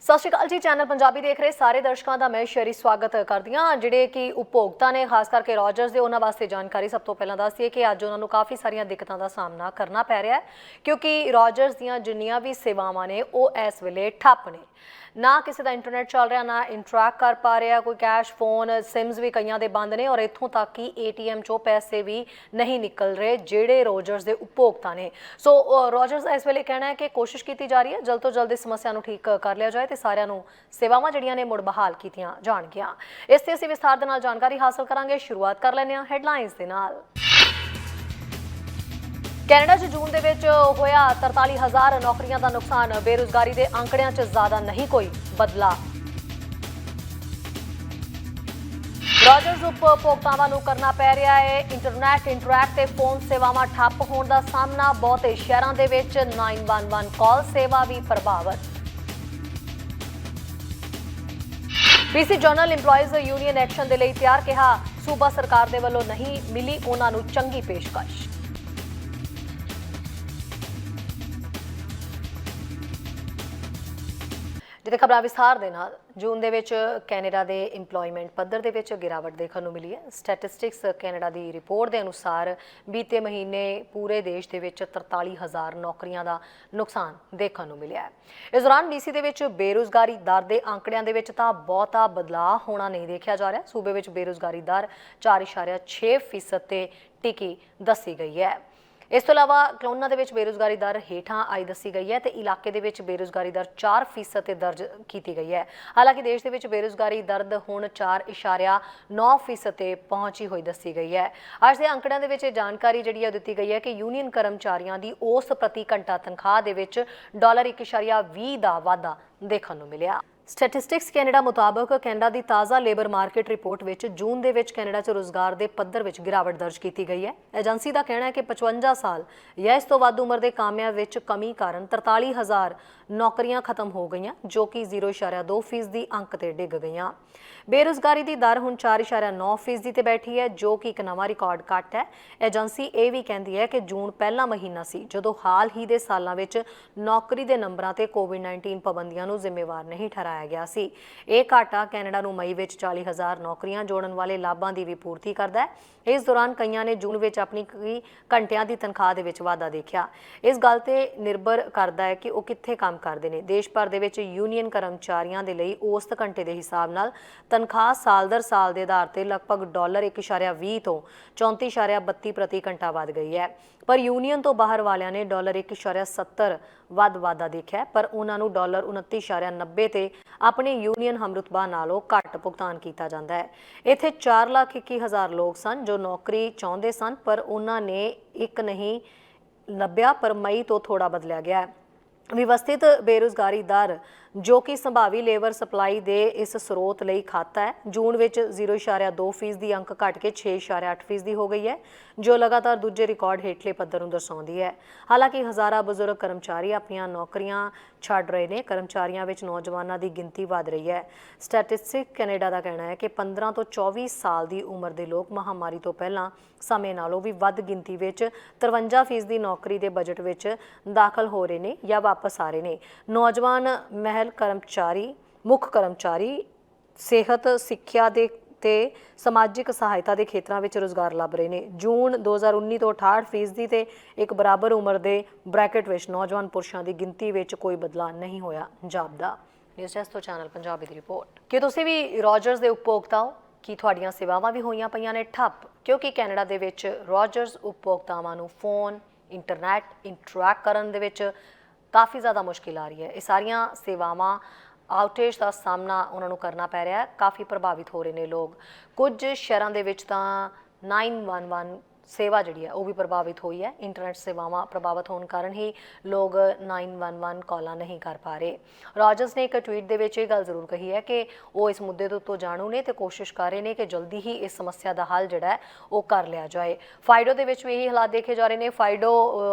ਸਤਿ ਸ਼੍ਰੀ ਅਕਾਲ ਜੀ। ਚੈਨਲ ਪੰਜਾਬੀ ਦੇਖ ਰਹੇ ਸਾਰੇ ਦਰਸ਼ਕਾਂ ਦਾ ਮੈਂ ਸ਼ੇਰੀ ਸਵਾਗਤ ਕਰਦੀ ਹਾਂ। ਜਿਹੜੇ ਕਿ ਉਪਭੋਗਤਾ ਨੇ ਖਾਸ ਕਰਕੇ ਰੋਜਰਸ ਦੇ ਉਹਨਾਂ ਵਾਸਤੇ ਜਾਣਕਾਰੀ ਸਭ ਤੋਂ ਪਹਿਲਾਂ ਦੱਸਦੀ ਹੈ ਕਿ ਅੱਜ ਉਹਨਾਂ ਨੂੰ ਕਾਫੀ ਸਾਰੀਆਂ ਦਿੱਕਤਾਂ ਦਾ ਸਾਹਮਣਾ ਕਰਨਾ ਪੈ ਰਿਹਾ ਹੈ ਕਿਉਂਕਿ ਰੋਜਰਸ ਦੀਆਂ ਜਿੰਨੀਆਂ ਵੀ ਸੇਵਾਵਾਂ ਨੇ ਉਹ ਇਸ ਵੇਲੇ ਠੱਪ ਨੇ। ਨਾ ਕਿਸੇ ਦਾ ਇੰਟਰਨੈਟ ਚੱਲ ਰਿਹਾ, ਨਾ ਇੰਟਰੈਕਟ ਕਰ ਪਾ ਰਿਹਾ ਕੋਈ, ਕੈਸ਼ ਫੋਨ ਸਿਮਸ ਵੀ ਕਈਆਂ ਦੇ ਬੰਦ ਨੇ ਔਰ ਇੱਥੋਂ ਤੱਕ ਕਿ ATM ਚੋਂ ਪੈਸੇ ਵੀ ਨਹੀਂ ਨਿਕਲ ਰਹੇ ਜਿਹੜੇ ਰੋਜਰਸ ਦੇ ਉਪਭੋਗਤਾ ਨੇ। ਸੋ ਰੋਜਰਸ ਦਾ ਇਸ ਵੇਲੇ ਕਹਿਣਾ ਹੈ ਕਿ ਕੋਸ਼ਿਸ਼ ਕੀਤੀ ਜਾ ਰਹੀ ਹੈ ਜਲਦ ਤੋਂ ਜਲਦ ਇਸ ਸਮੱਸਿਆ ਨੂੰ ਠੀਕ ਕਰ ਲਿਆ ਜਾਏ ਤੇ ਸਾਰਿਆਂ ਨੂੰ ਸੇਵਾਵਾਂ ਜਿਹੜੀਆਂ ਨੇ ਮੁੜ ਬਹਾਲ ਕੀਤੀਆਂ ਜਾਣਗੀਆਂ। ਇਸ ਤੇ ਅਸੀਂ ਵਿਸਥਾਰ ਦੇ ਨਾਲ ਜਾਣਕਾਰੀ ਹਾਸਲ ਕਰਾਂਗੇ। ਸ਼ੁਰੂਆਤ ਕਰ ਲੈਂਦੇ ਹਾਂ ਹੈਡਲਾਈਨਸ ਦੇ ਨਾਲ। ਕੈਨੇਡਾ 'ਚ ਜੂਨ ਦੇ ਵਿੱਚ ਹੋਇਆ 43,000 ਨੌਕਰੀਆਂ ਦਾ ਨੁਕਸਾਨ। ਬੇਰੁਜ਼ਗਾਰੀ ਦੇ ਅੰਕੜਿਆਂ 'ਚ ਜ਼ਿਆਦਾ ਨਹੀਂ ਕੋਈ ਬਦਲਾਅ। ਰੋਜਰਸ ਉਪਭੋਗਤਾਵਾਂ ਨੂੰ ਕਰਨਾ ਪੈ ਰਿਹਾ ਹੈ ਇੰਟਰਨੈਟ, ਇੰਟਰੈਕਟ ਤੇ ਫੋਨ ਸੇਵਾਵਾਂ ਠੱਪ ਹੋਣ ਦਾ ਸਾਹਮਣਾ। ਬਹੁਤੇ ਸ਼ਹਿਰਾਂ ਦੇ ਵਿੱਚ 911 ਕਾਲ ਸੇਵਾ ਵੀ ਪ੍ਰਭਾਵਿਤ। BC general employees union action ਦੇ ਲਈ ਤਿਆਰ, ਕਿਹਾ ਸੂਬਾ ਸਰਕਾਰ ਦੇ ਵੱਲੋਂ ਨਹੀਂ ਮਿਲੀ ਉਹਨਾਂ ਨੂੰ ਚੰਗੀ ਪੇਸ਼ਕਸ਼। ਜਿੱਥੇ ਖਬਰਾਂ ਵਿਸਥਾਰ ਦੇ ਨਾਲ। ਜੂਨ ਦੇ ਵਿੱਚ ਕੈਨੇਡਾ ਦੇ ਇੰਪਲੋਇਮੈਂਟ ਪੱਧਰ ਦੇ ਵਿੱਚ ਗਿਰਾਵਟ ਦੇਖਣ ਨੂੰ ਮਿਲੀ ਹੈ। ਸਟੈਟਿਸਟਿਕਸ ਕੈਨੇਡਾ ਦੀ ਰਿਪੋਰਟ ਦੇ ਅਨੁਸਾਰ ਬੀਤੇ ਮਹੀਨੇ ਪੂਰੇ ਦੇਸ਼ ਦੇ ਵਿੱਚ 43,000 ਨੌਕਰੀਆਂ ਦਾ ਨੁਕਸਾਨ ਦੇਖਣ ਨੂੰ ਮਿਲਿਆ ਹੈ। ਇਸ ਦੌਰਾਨ BC ਦੇ ਵਿੱਚ ਬੇਰੁਜ਼ਗਾਰੀ ਦਰ ਦੇ ਅੰਕੜਿਆਂ ਦੇ ਵਿੱਚ ਤਾਂ ਬਹੁਤਾ ਬਦਲਾਅ ਹੋਣਾ ਨਹੀਂ ਦੇਖਿਆ ਜਾ ਰਿਹਾ। ਸੂਬੇ ਵਿੱਚ ਬੇਰੁਜ਼ਗਾਰੀ ਦਰ 4.6% ਤੇ ਟਿਕੀ ਦੱਸੀ ਗਈ ਹੈ। ਇਸ ਤੋਂ ਇਲਾਵਾ ਕਲੋਨਾ ਦੇ ਵਿੱਚ ਬੇਰੁਜ਼ਗਾਰੀ ਦਰ ਹੇਠਾਂ ਆਈ ਦੱਸੀ ਗਈ ਹੈ ਤੇ ਇਲਾਕੇ ਦੇ ਵਿੱਚ ਬੇਰੁਜ਼ਗਾਰੀ ਦਰ 4% ਤੇ ਦਰਜ ਕੀਤੀ ਗਈ ਹੈ। ਹਾਲਾਂਕਿ ਦੇਸ਼ ਦੇ ਵਿੱਚ ਬੇਰੁਜ਼ਗਾਰੀ ਦਰ ਹੁਣ 4.9% ਤੇ ਪਹੁੰਚੀ ਹੋਈ ਦੱਸੀ ਗਈ ਹੈ। ਅੱਜ ਦੇ ਅੰਕੜਿਆਂ ਦੇ ਵਿੱਚ ਇਹ ਜਾਣਕਾਰੀ ਜਿਹੜੀ ਹੈ ਦਿੱਤੀ ਗਈ ਹੈ ਕਿ ਯੂਨੀਅਨ ਕਰਮਚਾਰੀਆਂ ਦੀ ਔਸਤ ਪ੍ਰਤੀ ਘੰਟਾ ਤਨਖਾਹ ਦੇ ਵਿੱਚ $1.20 ਦਾ ਵਾਧਾ ਦੇਖਣ ਨੂੰ ਮਿਲਿਆ। ਸਟੈਟਿਸਟਿਕਸ ਕੈਨੇਡਾ ਮੁਤਾਬਕ ਕੈਨੇਡਾ ਦੀ ਤਾਜ਼ਾ ਲੇਬਰ ਮਾਰਕੀਟ ਰਿਪੋਰਟ ਵਿੱਚ ਜੂਨ ਦੇ ਵਿੱਚ ਕੈਨੇਡਾ 'ਚ ਰੁਜ਼ਗਾਰ ਦੇ ਪੱਧਰ ਵਿੱਚ ਗਿਰਾਵਟ ਦਰਜ ਕੀਤੀ ਗਈ ਹੈ। ਏਜੰਸੀ ਦਾ ਕਹਿਣਾ ਹੈ ਕਿ 55 ਸਾਲ ਜਾਂ ਇਸ ਤੋਂ ਵੱਧ ਉਮਰ ਦੇ ਕਾਮਿਆਂ ਵਿੱਚ ਕਮੀ ਕਾਰਨ 43,000 ਨੌਕਰੀਆਂ ਖਤਮ ਹੋ ਗਈਆਂ, ਜੋ ਕਿ 0.2% ਅੰਕ ਤੇ ਡਿੱਗ ਗਈਆਂ। ਬੇਰੁਜ਼ਗਾਰੀ ਦੀ ਦਰ ਹੁਣ 4.9% ਤੇ ਬੈਠੀ ਹੈ, ਜੋ ਕਿ ਇੱਕ ਨਵਾਂ ਰਿਕਾਰਡ ਘੱਟ ਹੈ। ਏਜੰਸੀ ਇਹ ਵੀ ਕਹਿੰਦੀ ਹੈ ਕਿ ਜੂਨ ਪਹਿਲਾ ਮਹੀਨਾ ਸੀ ਜਦੋਂ ਹਾਲ ਹੀ ਦੇ ਸਾਲਾਂ ਵਿੱਚ ਨੌਕਰੀ ਦੇ ਨੰਬਰਾਂ ਤੇ COVID-19 ਪਾਬੰਦੀਆਂ ਨੂੰ ਜ਼ਿੰਮੇਵਾਰ ਨਹੀਂ ਠਹਿਰਾਇਆ ਗਿਆ ਸੀ। ਇਹ ਘਾਟਾ ਕੈਨੇਡਾ ਨੂੰ ਮਈ ਵਿੱਚ 40,000 ਨੌਕਰੀਆਂ ਜੋੜਨ ਵਾਲੇ ਲਾਭਾਂ ਦੀ ਵੀ ਪੂਰਤੀ ਕਰਦਾ ਹੈ। ਇਸ ਦੌਰਾਨ ਕਈਆਂ ਨੇ ਜੂਨ ਵਿੱਚ ਆਪਣੀ ਘੰਟਿਆਂ ਦੀ ਤਨਖਾਹ ਦੇ ਵਿੱਚ ਵਾਧਾ ਦੇਖਿਆ। ਇਸ ਗੱਲ ਤੇ ਨਿਰਭਰ ਕਰਦਾ ਹੈ ਕਿ ਉਹ ਕਿੱਥੇ ਕੰਮ ਕਰਦੇ ਨੇ। ਦੇਸ਼ ਭਰ ਦੇ ਵਿੱਚ ਯੂਨੀਅਨ ਕਰਮਚਾਰੀਆਂ ਦੇ ਲਈ ਔਸਤ ਘੰਟੇ ਦੇ ਹਿਸਾਬ ਨਾਲ ਤਨਖਾਹ ਸਾਲ ਦਰ ਸਾਲ ਦੇ ਆਧਾਰ ਤੇ ਲਗਭਗ $1.20 ਤੋਂ 34.32 ਪ੍ਰਤੀ ਘੰਟਾ ਵੱਧ ਗਈ ਹੈ। ਪਰ ਯੂਨੀਅਨ ਤੋਂ ਬਾਹਰ ਵਾਲਿਆਂ ਨੇ $1.70 ਵੱਧ ਵਾਧਾ ਦੇਖਿਆ, ਪਰ ਉਹਨਾਂ ਨੂੰ $29.90 ਤੇ ਆਪਣੇ ਯੂਨੀਅਨ ਹਮਰੁਤਬਾ ਨਾਲੋਂ ਘੱਟ ਭੁਗਤਾਨ ਕੀਤਾ ਜਾਂਦਾ ਹੈ। ਇੱਥੇ 4,21,000 ਲੋਕ ਸਨ ਜੋ ਨੌਕਰੀ ਚਾਹੁੰਦੇ ਸਨ, ਪਰ ਉਹਨਾਂ ਨੇ ਇੱਕ ਨਹੀਂ ਲੱਭਿਆ, ਪਰ ਮਈ ਤੋਂ ਥੋੜਾ ਬਦਲਿਆ ਗਿਆ ਹੈ। ਵਿਵਸਥਿਤ ਬੇਰੁਜ਼ਗਾਰੀ ਦਰ, ਜੋ ਕਿ ਸੰਭਾਵੀ ਲੇਬਰ ਸਪਲਾਈ ਦੇ ਇਸ ਸਰੋਤ ਲਈ ਖਾਤਾ ਹੈ, ਜੂਨ ਵਿੱਚ 0.2% ਅੰਕ ਘਟ ਕੇ 6.8% ਹੋ ਗਈ ਹੈ, ਜੋ ਲਗਾਤਾਰ ਦੂਜੇ ਰਿਕਾਰਡ ਹੇਠਲੇ ਪੱਧਰ ਨੂੰ ਦਰਸਾਉਂਦੀ ਹੈ। ਹਾਲਾਂਕਿ ਹਜ਼ਾਰਾਂ ਬਜ਼ੁਰਗ ਕਰਮਚਾਰੀ ਆਪਣੀਆਂ ਨੌਕਰੀਆਂ ਛੱਡ ਰਹੇ ਨੇ। ਕਰਮਚਾਰੀਆਂ ਵਿੱਚ ਨੌਜਵਾਨਾਂ ਦੀ ਗਿਣਤੀ ਵਧ ਰਹੀ ਹੈ। ਸਟੈਟਿਸਟਿਕਸ ਕੈਨੇਡਾ ਦਾ ਕਹਿਣਾ ਹੈ ਕਿ 15 ਤੋਂ 24 ਸਾਲ ਦੀ ਉਮਰ ਦੇ ਲੋਕ ਮਹਾਮਾਰੀ ਤੋਂ ਪਹਿਲਾਂ ਸਮੇਂ ਨਾਲੋਂ ਵੀ ਵੱਧ ਗਿਣਤੀ ਵਿੱਚ 53% ਨੌਕਰੀ ਦੇ ਬਜਟ ਵਿੱਚ ਦਾਖਲ ਹੋ ਰਹੇ ਨੇ ਜਾਂ ਵਾਪਸ ਆ ਰਹੇ ਨੇ। ਨੌਜਵਾਨ ਮੁੱਖ ਕਰਮਚਾਰੀ ਸਿਹਤ, ਸਿੱਖਿਆ ਦੇ ਤੇ ਸਮਾਜਿਕ ਸਹਾਇਤਾ ਦੇ ਖੇਤਰਾਂ ਵਿੱਚ ਰੁਜ਼ਗਾਰ ਲੱਭ ਰਹੇ ਨੇ। ਜੂਨ 2019 ਤੋਂ 68% ਤੇ ਇੱਕ ਬਰਾਬਰ ਉਮਰ ਦੇ ਬ੍ਰੈਕਟ ਵਿੱਚ ਨੌਜਵਾਨ ਪੁਰਸ਼ਾਂ ਦੀ ਗਿਣਤੀ ਵਿੱਚ ਕੋਈ ਬਦਲਾਅ ਨਹੀਂ ਹੋਇਆ ਜਾਪਦਾ। ਨਿਊਜ਼ ਡੈਸਕ ਤੋਂ ਚੈਨਲ ਪੰਜਾਬੀ ਦੀ ਰਿਪੋਰਟ। ਕੀ ਤੁਸੀਂ ਵੀ ਰੋਜਰਸ ਦੇ ਉਪਭੋਗਤਾ ਹੋ? ਕੀ ਤੁਹਾਡੀਆਂ ਸੇਵਾਵਾਂ ਵੀ ਹੋਈਆਂ ਪਈਆਂ ਨੇ ਠੱਪ? ਕਿਉਂਕਿ ਕੈਨੇਡਾ ਦੇ ਵਿੱਚ ਰੋਜਰਸ ਉਪਭੋਗਤਾਵਾਂ ਨੂੰ ਫੋਨ, ਇੰਟਰਨੈਟ, ਇੰਟਰੈਕਟ ਕਰਨ ਦੇ ਵਿੱਚ ਕਾਫੀ ਜ਼ਿਆਦਾ ਮੁਸ਼ਕਿਲ ਆ ਰਹੀ ਹੈ। ਇਹ ਸਾਰੀਆਂ ਸੇਵਾਵਾਂ ਆਊਟੇਜ ਦਾ ਸਾਹਮਣਾ ਉਹਨਾਂ ਨੂੰ ਕਰਨਾ ਪੈ ਰਿਹਾ ਹੈ। ਕਾਫੀ ਪ੍ਰਭਾਵਿਤ ਹੋ ਰਹੇ ਨੇ ਲੋਕ। ਕੁਝ ਸ਼ਹਿਰਾਂ ਦੇ ਵਿੱਚ ਤਾਂ 911 ਸੇਵਾ ਜਿਹੜੀ ਹੈ ਉਹ ਵੀ ਪ੍ਰਭਾਵਿਤ ਹੋਈ ਹੈ। ਇੰਟਰਨੈਟ ਸੇਵਾਵਾਂ ਪ੍ਰਭਾਵਿਤ ਹੋਣ ਕਾਰਨ ਹੀ ਲੋਕ 911 ਕਾਲਾਂ ਨਹੀਂ ਕਰ ਪਾ ਰਹੇ। ਰੋਜਰਸ ਨੇ ਇੱਕ ਟਵੀਟ ਦੇ ਵਿੱਚ ਇਹ ਗੱਲ ਜ਼ਰੂਰ ਕਹੀ ਹੈ ਕਿ ਉਹ ਇਸ ਮੁੱਦੇ ਦੇ ਉੱਤੇ ਜਾਣੂ ਨੇ ਤੇ ਕੋਸ਼ਿਸ਼ ਕਰ ਰਹੇ ਨੇ ਕਿ ਜਲਦੀ ਹੀ ਇਸ ਸਮੱਸਿਆ ਦਾ ਹੱਲ ਜਿਹੜਾ ਹੈ ਉਹ ਕਰ ਲਿਆ ਜਾਏ। ਫਾਈਡੋ ਦੇ ਵਿੱਚ ਵੀ ਇਹੀ ਹਾਲਾਤ ਦੇਖੇ ਜਾ ਰਹੇ ਨੇ। ਫਾਈਡੋ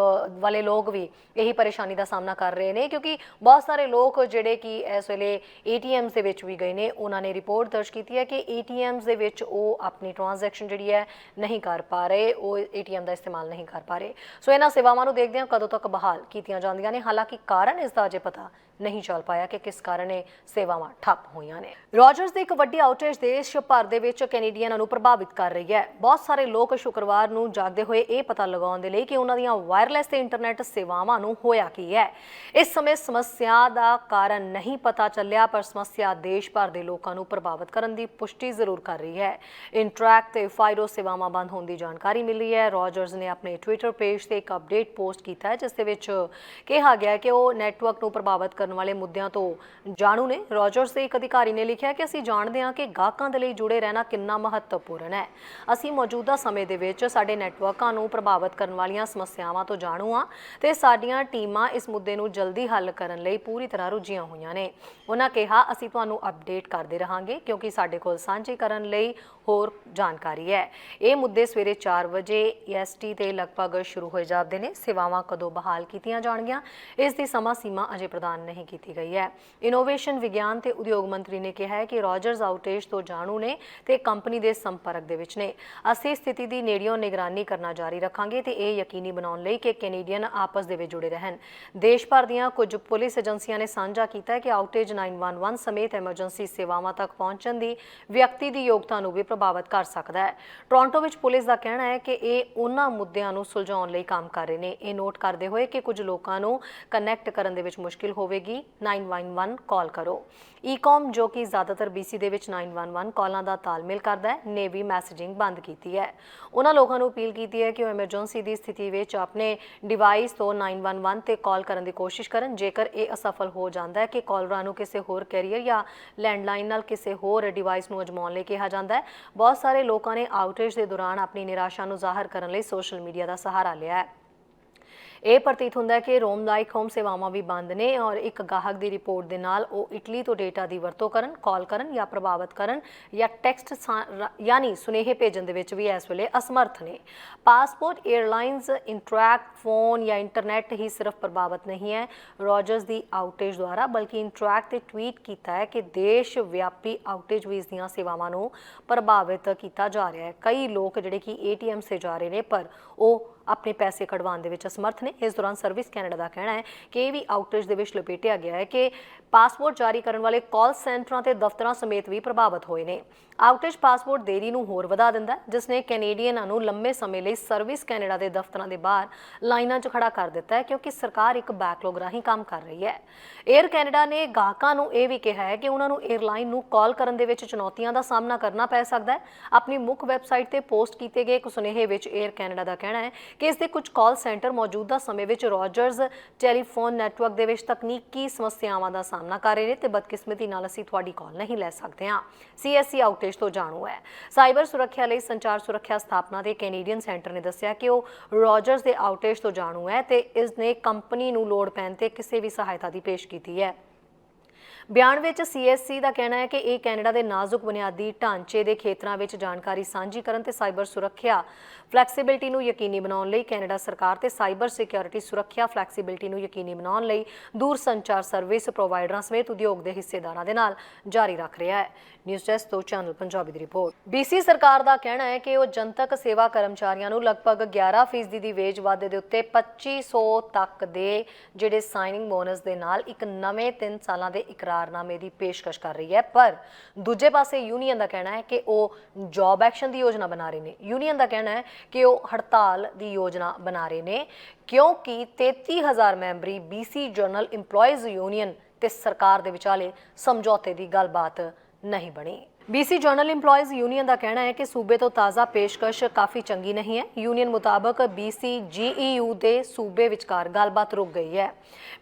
ਵਾਲੇ ਲੋਕ ਵੀ ਇਹੀ ਪਰੇਸ਼ਾਨੀ ਦਾ ਸਾਹਮਣਾ ਕਰ ਰਹੇ ਨੇ ਕਿਉਂਕਿ ਬਹੁਤ ਸਾਰੇ ਲੋਕ ਜਿਹੜੇ ਕਿ ਇਸ ਵੇਲੇ ATMs ਦੇ ਵਿੱਚ ਵੀ ਗਏ ਨੇ, ਉਹਨਾਂ ਨੇ ਰਿਪੋਰਟ ਦਰਜ ਕੀਤੀ ਹੈ ਕਿ ATMs ਦੇ ਵਿੱਚ ਉਹ ਆਪਣੀ ਟ੍ਰਾਂਜੈਕਸ਼ਨ ਜਿਹੜੀ ਹੈ ਨਹੀਂ ਕਰ ਪਾ ਰਹੇ। ਉਹ ਏਟੀਐਮ ਦਾ ਇਸਤੇਮਾਲ ਨਹੀਂ ਕਰ ਪਾ ਰਹੇ। ਸੋ ਇਹਨਾਂ ਸੇਵਾਵਾਂ ਨੂੰ ਦੇਖਦੇ ਹਾਂ ਕਦੋਂ ਤੱਕ ਬਹਾਲ ਕੀਤੀਆਂ ਜਾਂਦੀਆਂ ਨੇ। ਹਾਲਾਂਕਿ ਕਾਰਨ ਇਸ ਦਾ ਅਜੇ ਪਤਾ ਨਹੀਂ ਚੱਲ ਪਾਇਆ ਕਿ ਕਿਸ ਕਾਰਨ ਇਹ ਸੇਵਾਵਾਂ ਠੱਪ ਹੋਈਆਂ ਨੇ। ਰੌਜਰਸ ਦੀ ਇੱਕ ਵੱਡੀ ਆਊਟੇਜ ਦੇਸ਼ ਭਰ ਦੇ ਵਿੱਚ ਕੈਨੇਡੀਅਨਾਂ ਨੂੰ ਪ੍ਰਭਾਵਿਤ ਕਰ ਰਹੀ ਹੈ। ਬਹੁਤ ਸਾਰੇ ਲੋਕ ਸ਼ੁੱਕਰਵਾਰ ਨੂੰ ਜਾਗਦੇ ਹੋਏ ਇਹ ਪਤਾ ਲਗਾਉਣ ਦੇ ਲਈ ਕਿ ਉਹਨਾਂ ਦੀਆਂ ਵਾਇਰਲੈਸ ਤੇ ਇੰਟਰਨੈਟ ਸੇਵਾਵਾਂ ਨੂੰ ਹੋਇਆ ਕੀ ਹੈ। ਇਸ ਸਮੇਂ ਸਮੱਸਿਆ ਦਾ ਕਾਰਨ ਨਹੀਂ ਪਤਾ ਚੱਲਿਆ, ਪਰ ਸਮੱਸਿਆ ਦੇਸ਼ ਭਰ ਦੇ ਲੋਕਾਂ ਨੂੰ ਪ੍ਰਭਾਵਿਤ ਕਰਨ ਦੀ ਪੁਸ਼ਟੀ ਜ਼ਰੂਰ ਕਰ ਰਹੀ ਹੈ। ਇੰਟਰੈਕਟ ਤੇ ਫਾਈਰੋ ਸੇਵਾਵਾਂ ਬੰਦ ਹੋਣ ਦੀ ਜਾਣਕਾਰੀ ਮਿਲੀ ਹੈ। ਰੌਜਰਸ ਨੇ ਆਪਣੇ ਟਵਿੱਟਰ ਪੇਜ ਤੇ ਇੱਕ ਅਪਡੇਟ ਪੋਸਟ ਕੀਤਾ ਹੈ, ਜਿਸ ਦੇ ਵਿੱਚ ਕਿਹਾ ਗਿਆ ਹੈ ਕਿ ਉਹ ਨੈਟਵਰਕ ਨੂੰ ਪ੍ਰਭਾਵਿਤ ਕਰਨ ਵਾਲੇ ਮੁੱਦਿਆਂ ਤੋਂ ਜਾਣੂ ਨੇ। ਰੌਜਰਸ ਦੇ ਇੱਕ ਅਧਿਕਾਰੀ ਨੇ ਲਿਖਿਆ ਕਿ ਅਸੀਂ ਜਾਣਦੇ ਹਾਂ ਕਿ ਗਾਹਕਾਂ ਦੇ ਲਈ ਜੁੜੇ ਰਹਿਣਾ ਕਿੰਨਾ ਮਹੱਤਵਪੂਰਨ ਹੈ। ਅਸੀਂ ਮੌਜੂਦਾ ਸਮੇਂ ਦੇ ਵਿੱਚ ਸਾਡੇ ਨੈਟਵਰਕਾਂ ਨੂੰ ਪ੍ਰਭਾਵਿਤ ਕਰਨ ਵਾਲੀਆਂ ਸਮੱਸਿਆਵਾਂ ਤੋਂ ਜਾਣੂ ਹਾਂ ਤੇ ਸਾਡੀਆਂ ਟੀਮਾਂ ਇਸ ਮੁੱਦੇ ਨੂੰ ਜਲਦੀ ਹੱਲ ਕਰਨ ਲਈ ਪੂਰੀ ਤਰ੍ਹਾਂ ਰੁੱਝੀਆਂ ਹੋਈਆਂ ਨੇ। ਉਹਨਾਂ ਕਿਹਾ, ਅਸੀਂ ਤੁਹਾਨੂੰ ਅਪਡੇਟ ਕਰਦੇ ਰਹਾਂਗੇ ਕਿਉਂਕਿ ਸਾਡੇ ਕੋਲ ਸਾਂਝੀ ਕਰਨ ਲਈ ਹੋਰ ਜਾਣਕਾਰੀ ਹੈ। ਇਹ ਮੁੱਦੇ ਸਵੇਰੇ 4 ਵਜੇ EST ਤੇ ਲਗਭਗ ਸ਼ੁਰੂ ਹੋਏ ਜਾਂਦੇ ਨੇ। ਸੇਵਾਵਾਂ ਕਦੋਂ ਬਹਾਲ ਕੀਤੀਆਂ ਜਾਣਗੀਆਂ, ਇਸ ਦੀ ਸਮਾਂ ਸੀਮਾ ਅਜੇ ਪ੍ਰਦਾਨ ਨਹੀਂ ਕੀਤੀ ਗਈ ਹੈ। ਇਨੋਵੇਸ਼ਨ, ਵਿਗਿਆਨ ਤੇ ਉਦਯੋਗ ਮੰਤਰੀ ਨੇ ਕਿਹਾ ਹੈ ਕਿ ਰੌਜਰਸ ਆਊਟੇਜ ਤੋਂ ਜਾਣੂ ਨੇ ਤੇ ਕੰਪਨੀ ਦੇ ਸੰਪਰਕ ਦੇ ਵਿੱਚ ਨੇ। ਅਸੀਂ ਸਥਿਤੀ ਦੀ ਨੇੜਿਓਂ ਨਿਗਰਾਨੀ ਕਰਨਾ ਜਾਰੀ ਰੱਖਾਂਗੇ ਤੇ ਇਹ ਯਕੀਨੀ ਬਣਾਉਣ ਲਈ ਕਿ ਕੈਨੇਡੀਅਨ ਆਪਸ ਦੇ ਵਿੱਚ ਜੁੜੇ ਰਹਿਣ। ਦੇਸ਼ ਭਰ ਦੀਆਂ ਕੁਝ ਪੁਲਿਸ ਏਜੰਸੀਆਂ ਨੇ ਸਾਂਝਾ ਕੀਤਾ ਹੈ ਕਿ ਆਊਟੇਜ 911 ਸਮੇਤ ਐਮਰਜੈਂਸੀ ਸੇਵਾਵਾਂ ਤੱਕ ਪਹੁੰਚਣ ਦੀ ਵਿਅਕਤੀ ਦੀ ਯੋਗਤਾ ਨੂੰ ਵੀ ਪ੍ਰਭਾਵਿਤ ਕਰ ਸਕਦਾ ਹੈ। ਟੋਰਾਂਟੋ ਵਿੱਚ ਪੁਲਿਸ ਦਾ ਕਹਿਣਾ ਹੈ ਕਿ ਇਹ ਉਹਨਾਂ ਮੁੱਦਿਆਂ ਨੂੰ ਸੁਲਝਾਉਣ ਲਈ ਕੰਮ ਕਰ ਰਹੇ ਨੇ। ਇਹ ਨੋਟ ਕਰਦੇ ਹੋਏ ਕਿ ਕੁਝ ਲੋਕਾਂ ਨੂੰ ਕਨੈਕਟ ਕਰਨ ਦੇ ਵਿੱਚ ਮੁਸ਼ਕਿਲ ਹੋਵੇਗੀ, 911 ਕਾਲ ਕਰੋ। ਈਕਾਮ, ਜੋ ਕਿ ਜ਼ਿਆਦਾਤਰ BC ਦੇ ਵਿੱਚ 911 ਕਾਲਾਂ ਦਾ ਤਾਲਮੇਲ ਕਰਦਾ ਹੈ, ਨੇ ਵੀ ਮੈਸੇਜਿੰਗ ਬੰਦ ਕੀਤੀ ਹੈ। ਉਹਨਾਂ ਲੋਕਾਂ ਨੂੰ ਅਪੀਲ ਕੀਤੀ ਹੈ ਕਿ ਉਹ ਐਮਰਜੈਂਸੀ ਦੀ ਸਥਿਤੀ ਵਿੱਚ ਆਪਣੇ ਡਿਵਾਈਸ ਤੋਂ 911 ਤੇ ਕਾਲ ਕਰਨ ਦੀ ਕੋਸ਼ਿਸ਼ ਕਰਨ। ਜੇਕਰ ਇਹ ਅਸਫਲ ਹੋ ਜਾਂਦਾ ਹੈ ਕਿ ਕਾਲਰਾਂ ਨੂੰ ਕਿਸੇ ਹੋਰ ਕੈਰੀਅਰ ਜਾਂ ਲੈਂਡਲਾਈਨ ਨਾਲ ਕਿਸੇ ਹੋਰ ਡਿਵਾਈਸ ਨੂੰ ਅਜਮਾਉਣ ਲਈ ਕਿਹਾ ਜਾਂਦਾ ਹੈ। ਬਹੁਤ ਸਾਰੇ ਲੋਕਾਂ ਨੇ ਆਊਟੇਜ ਦੇ ਦੌਰਾਨ ਆਪਣੀ ਨਿਰਾਸ਼ਾ ਨੂੰ ਜ਼ਾਹਰ ਕਰਨ ਲਈ ਸੋਸ਼ਲ ਮੀਡੀਆ ਦਾ ਸਹਾਰਾ ਲਿਆ ਹੈ। ਇਹ ਪ੍ਰਤੀਤ ਹੁੰਦਾ ਹੈ ਕਿ ਰੋਮ ਲਾਈਕ ਹੋਮ ਸੇਵਾਵਾਂ ਵੀ ਬੰਦ ਨੇ ਔਰ ਇੱਕ ਗਾਹਕ ਦੀ ਰਿਪੋਰਟ ਦੇ ਨਾਲ ਉਹ ਇਟਲੀ ਤੋਂ ਡੇਟਾ ਦੀ ਵਰਤੋਂ ਕਰਨ, ਕਾਲ ਕਰਨ ਜਾਂ ਪ੍ਰਭਾਵਿਤ ਕਰਨ ਜਾਂ ਟੈਕਸਟ ਯਾਨੀ ਸੁਨੇਹੇ ਭੇਜਣ ਦੇ ਵਿੱਚ ਵੀ ਇਸ ਵੇਲੇ ਅਸਮਰਥ ਨੇ। ਪਾਸਪੋਰਟ, ਏਅਰਲਾਈਨਸ, ਇੰਟਰੈਕਟ, ਫੋਨ ਜਾਂ ਇੰਟਰਨੈਟ ਹੀ ਸਿਰਫ ਪ੍ਰਭਾਵਿਤ ਨਹੀਂ ਹੈ ਰੌਜਰਸ ਦੀ ਆਊਟੇਜ ਦੁਆਰਾ, ਬਲਕਿ ਇੰਟਰੈਕਟ ਤੇ ਟਵੀਟ ਕੀਤਾ ਹੈ ਕਿ ਦੇਸ਼ ਵਿਆਪੀ ਆਊਟੇਜ ਵੀ ਇਸ ਦੀਆਂ ਸੇਵਾਵਾਂ ਨੂੰ ਪ੍ਰਭਾਵਿਤ ਕੀਤਾ ਜਾ ਰਿਹਾ ਹੈ। ਕਈ ਲੋਕ ਜਿਹੜੇ ਕਿ ATM ਸੇ ਜਾ ਰਹੇ ਨੇ ਪਰ ਉਹ ਆਪਣੇ ਪੈਸੇ ਕਢਵਾਉਣ ਦੇ ਵਿੱਚ ਅਸਮਰਥ ਨੇ। ਇਸ ਦੌਰਾਨ ਸਰਵਿਸ ਕੈਨੇਡਾ ਦਾ ਕਹਿਣਾ ਹੈ ਕਿ ਇਹ ਵੀ ਆਊਟੇਜ ਦੇ ਵਿੱਚ ਲਪੇਟਿਆ ਗਿਆ ਹੈ ਕਿ ਪਾਸਪੋਰਟ ਜਾਰੀ ਕਰਨ ਵਾਲੇ ਕਾਲ ਸੈਂਟਰਾਂ ਤੇ ਦਫ਼ਤਰਾਂ ਸਮੇਤ ਵੀ ਪ੍ਰਭਾਵਿਤ ਹੋਏ ਨੇ। ਆਊਟੇਜ ਪਾਸਪੋਰਟ ਦੇਰੀ ਨੂੰ ਹੋਰ ਵਧਾ ਦਿੰਦਾ ਹੈ, ਜਿਸ ਨੇ ਕੈਨੇਡੀਅਨਾਂ ਨੂੰ ਲੰਮੇ ਸਮੇਂ ਲਈ ਸਰਵਿਸ ਕੈਨੇਡਾ ਦੇ ਦਫ਼ਤਰਾਂ ਦੇ ਬਾਹਰ ਲਾਈਨਾਂ 'ਚ ਖੜਾ ਕਰ ਦਿੱਤਾ ਹੈ ਕਿਉਂਕਿ ਸਰਕਾਰ ਇੱਕ ਬੈਕਲੌਗ ਰਾਹੀਂ ਕੰਮ ਕਰ ਰਹੀ ਹੈ। ਏਅਰ ਕੈਨੇਡਾ ਨੇ ਗਾਹਕਾਂ ਨੂੰ ਇਹ ਵੀ ਕਿਹਾ ਹੈ ਕਿ ਉਹਨਾਂ ਨੂੰ ਏਅਰਲਾਈਨ ਨੂੰ ਕਾਲ ਕਰਨ ਦੇ ਵਿੱਚ ਚੁਣੌਤੀਆਂ ਦਾ ਸਾਹਮਣਾ ਕਰਨਾ ਪੈ ਸਕਦਾ ਹੈ। ਆਪਣੀ ਮੁੱਖ ਵੈਬਸਾਈਟ ਤੇ ਪੋਸਟ ਕੀਤੇ ਗਏ ਇੱਕ ਸੁਨੇਹੇ ਵਿੱਚ ਏਅਰ ਕੈਨੇਡਾ ਦਾ ਕਹਿਣਾ ਹੈ ਕਿ ਇਸ ਦੇ ਕੁਝ ਕਾਲ ਸੈਂਟਰ ਮੌਜੂਦਾ ਸਮੇਂ ਵਿੱਚ ਰੌਜਰਸ ਟੈਲੀਫੋਨ ਨੈਟਵਰਕ ਦੇ ਵਿੱਚ ਤਕਨੀਕੀ ਸਮੱਸਿਆਵਾਂ ਦਾ ਸਾਹਮਣਾ ਕਰ ਰਹੇ ਨੇ ਤੇ ਬਦਕਿਸਮਤੀ ਨਾਲ ਅਸੀਂ ਤੁਹਾਡੀ ਕਾਲ ਨਹੀਂ ਲੈ ਸਕਦੇ ਹਾਂ। CSC ਆਊਟੇਜ ਤੋਂ ਜਾਣੂ ਹੈ। ਸਾਈਬਰ ਸੁਰੱਖਿਆ ਲਈ ਸੰਚਾਰ ਸੁਰੱਖਿਆ ਸਥਾਪਨਾ ਦੇ ਕੈਨੇਡੀਅਨ ਸੈਂਟਰ ਨੇ ਦੱਸਿਆ ਕਿ ਉਹ ਰੌਜਰਸ ਦੇ ਆਊਟੇਜ ਤੋਂ ਜਾਣੂ ਹੈ ਤੇ ਇਸ ਨੇ ਕੰਪਨੀ ਨੂੰ ਲੋੜ ਪੈਣ ਤੇ ਕਿਸੇ ਵੀ ਸਹਾਇਤਾ ਦੀ ਪੇਸ਼ ਕੀਤੀ ਹੈ। ਬਿਆਨ ਵਿੱਚ CSC ਦਾ ਕਹਿਣਾ ਹੈ ਕਿ ਇਹ ਕੈਨੇਡਾ ਦੇ ਨਾਜ਼ੁਕ ਬੁਨਿਆਦੀ ਢਾਂਚੇ ਦੇ ਖੇਤਰਾਂ ਵਿੱਚ ਜਾਣਕਾਰੀ ਸਾਂਝੀ ਕਰਨ ਤੇ ਸਾਈਬਰ ਸੁਰੱਖਿਆ ਫਲੈਕਸੀਬਿਲਿਟੀ ਨੂੰ ਯਕੀਨੀ ਬਣਾਉਣ ਲਈ ਕੈਨੇਡਾ ਸਰਕਾਰ ਤੇ ਸਾਈਬਰ ਸਿਕਿਉਰਿਟੀ ਸੁਰੱਖਿਆ ਫਲੈਕਸੀਬਿਲਿਟੀ ਨੂੰ ਯਕੀਨੀ ਬਣਾਉਣ ਲਈ ਦੂਰ ਸੰਚਾਰ ਸਰਵਿਸ ਪ੍ਰੋਵਾਈਡਰਾਂ ਸਮੇਤ ਉਦਯੋਗ ਦੇ ਹਿੱਸੇਦਾਰਾਂ ਦੇ ਨਾਲ ਜਾਰੀ ਰੱਖ ਰਿਹਾ ਹੈ। ਨਿਊਜ਼ ਡੈਸਕ ਤੋਂ ਚੈਨਲ ਪੰਜਾਬੀ ਦੀ ਰਿਪੋਰਟ। BC ਸਰਕਾਰ ਦਾ ਕਹਿਣਾ ਹੈ ਕਿ ਉਹ ਜਨਤਕ ਸੇਵਾ ਕਰਮਚਾਰੀਆਂ ਨੂੰ ਲਗਭਗ 11% ਦੀ ਵੇਜ ਵਾਧੇ ਦੇ ਉੱਤੇ 2500 ਤੱਕ ਦੇ ਜਿਹੜੇ ਸਾਈਨਿੰਗ ਬੋਨਸ ਦੇ ਨਾਲ ਇੱਕ ਨਵੇਂ 3 ਸਾਲਾਂ ਦੇ ਇਕਰਾਰਨਾਮੇ ਦੀ ਪੇਸ਼ਕਸ਼ ਕਰ ਰਹੀ ਹੈ। ਪਰ ਦੂਜੇ ਪਾਸੇ ਯੂਨੀਅਨ ਦਾ ਕਹਿਣਾ ਹੈ ਕਿ ਉਹ ਜੌਬ ਐਕਸ਼ਨ ਦੀ ਯੋਜਨਾ ਬਣਾ ਰਹੇ ਨੇ। ਯੂਨੀਅਨ ਦਾ ਕਹਿਣਾ ਹੈ ਕਿ ਉਹ ਹੜਤਾਲ ਦੀ ਯੋਜਨਾ ਬਣਾ ਰਹੇ ਨੇ ਕਿਉਂਕਿ 33,000 memory BC general employees union ਤੇ ਸਰਕਾਰ ਦੇ ਵਿਚਾਲੇ ਸਮਝੌਤੇ ਦੀ ਗੱਲਬਾਤ ਨਹੀਂ ਬਣੀ। BC ਜਨਰਲ ਇੰਪਲੋਈਜ਼ ਯੂਨੀਅਨ ਦਾ ਕਹਿਣਾ ਹੈ ਕਿ ਸੂਬੇ ਤੋਂ ਤਾਜ਼ਾ ਪੇਸ਼ਕਸ਼ ਕਾਫੀ ਚੰਗੀ ਨਹੀਂ ਹੈ। ਯੂਨੀਅਨ ਮੁਤਾਬਕ BC GEU ਦੇ ਸੂਬੇ ਵਿਚਕਾਰ ਗੱਲਬਾਤ ਰੁਕ ਗਈ ਹੈ।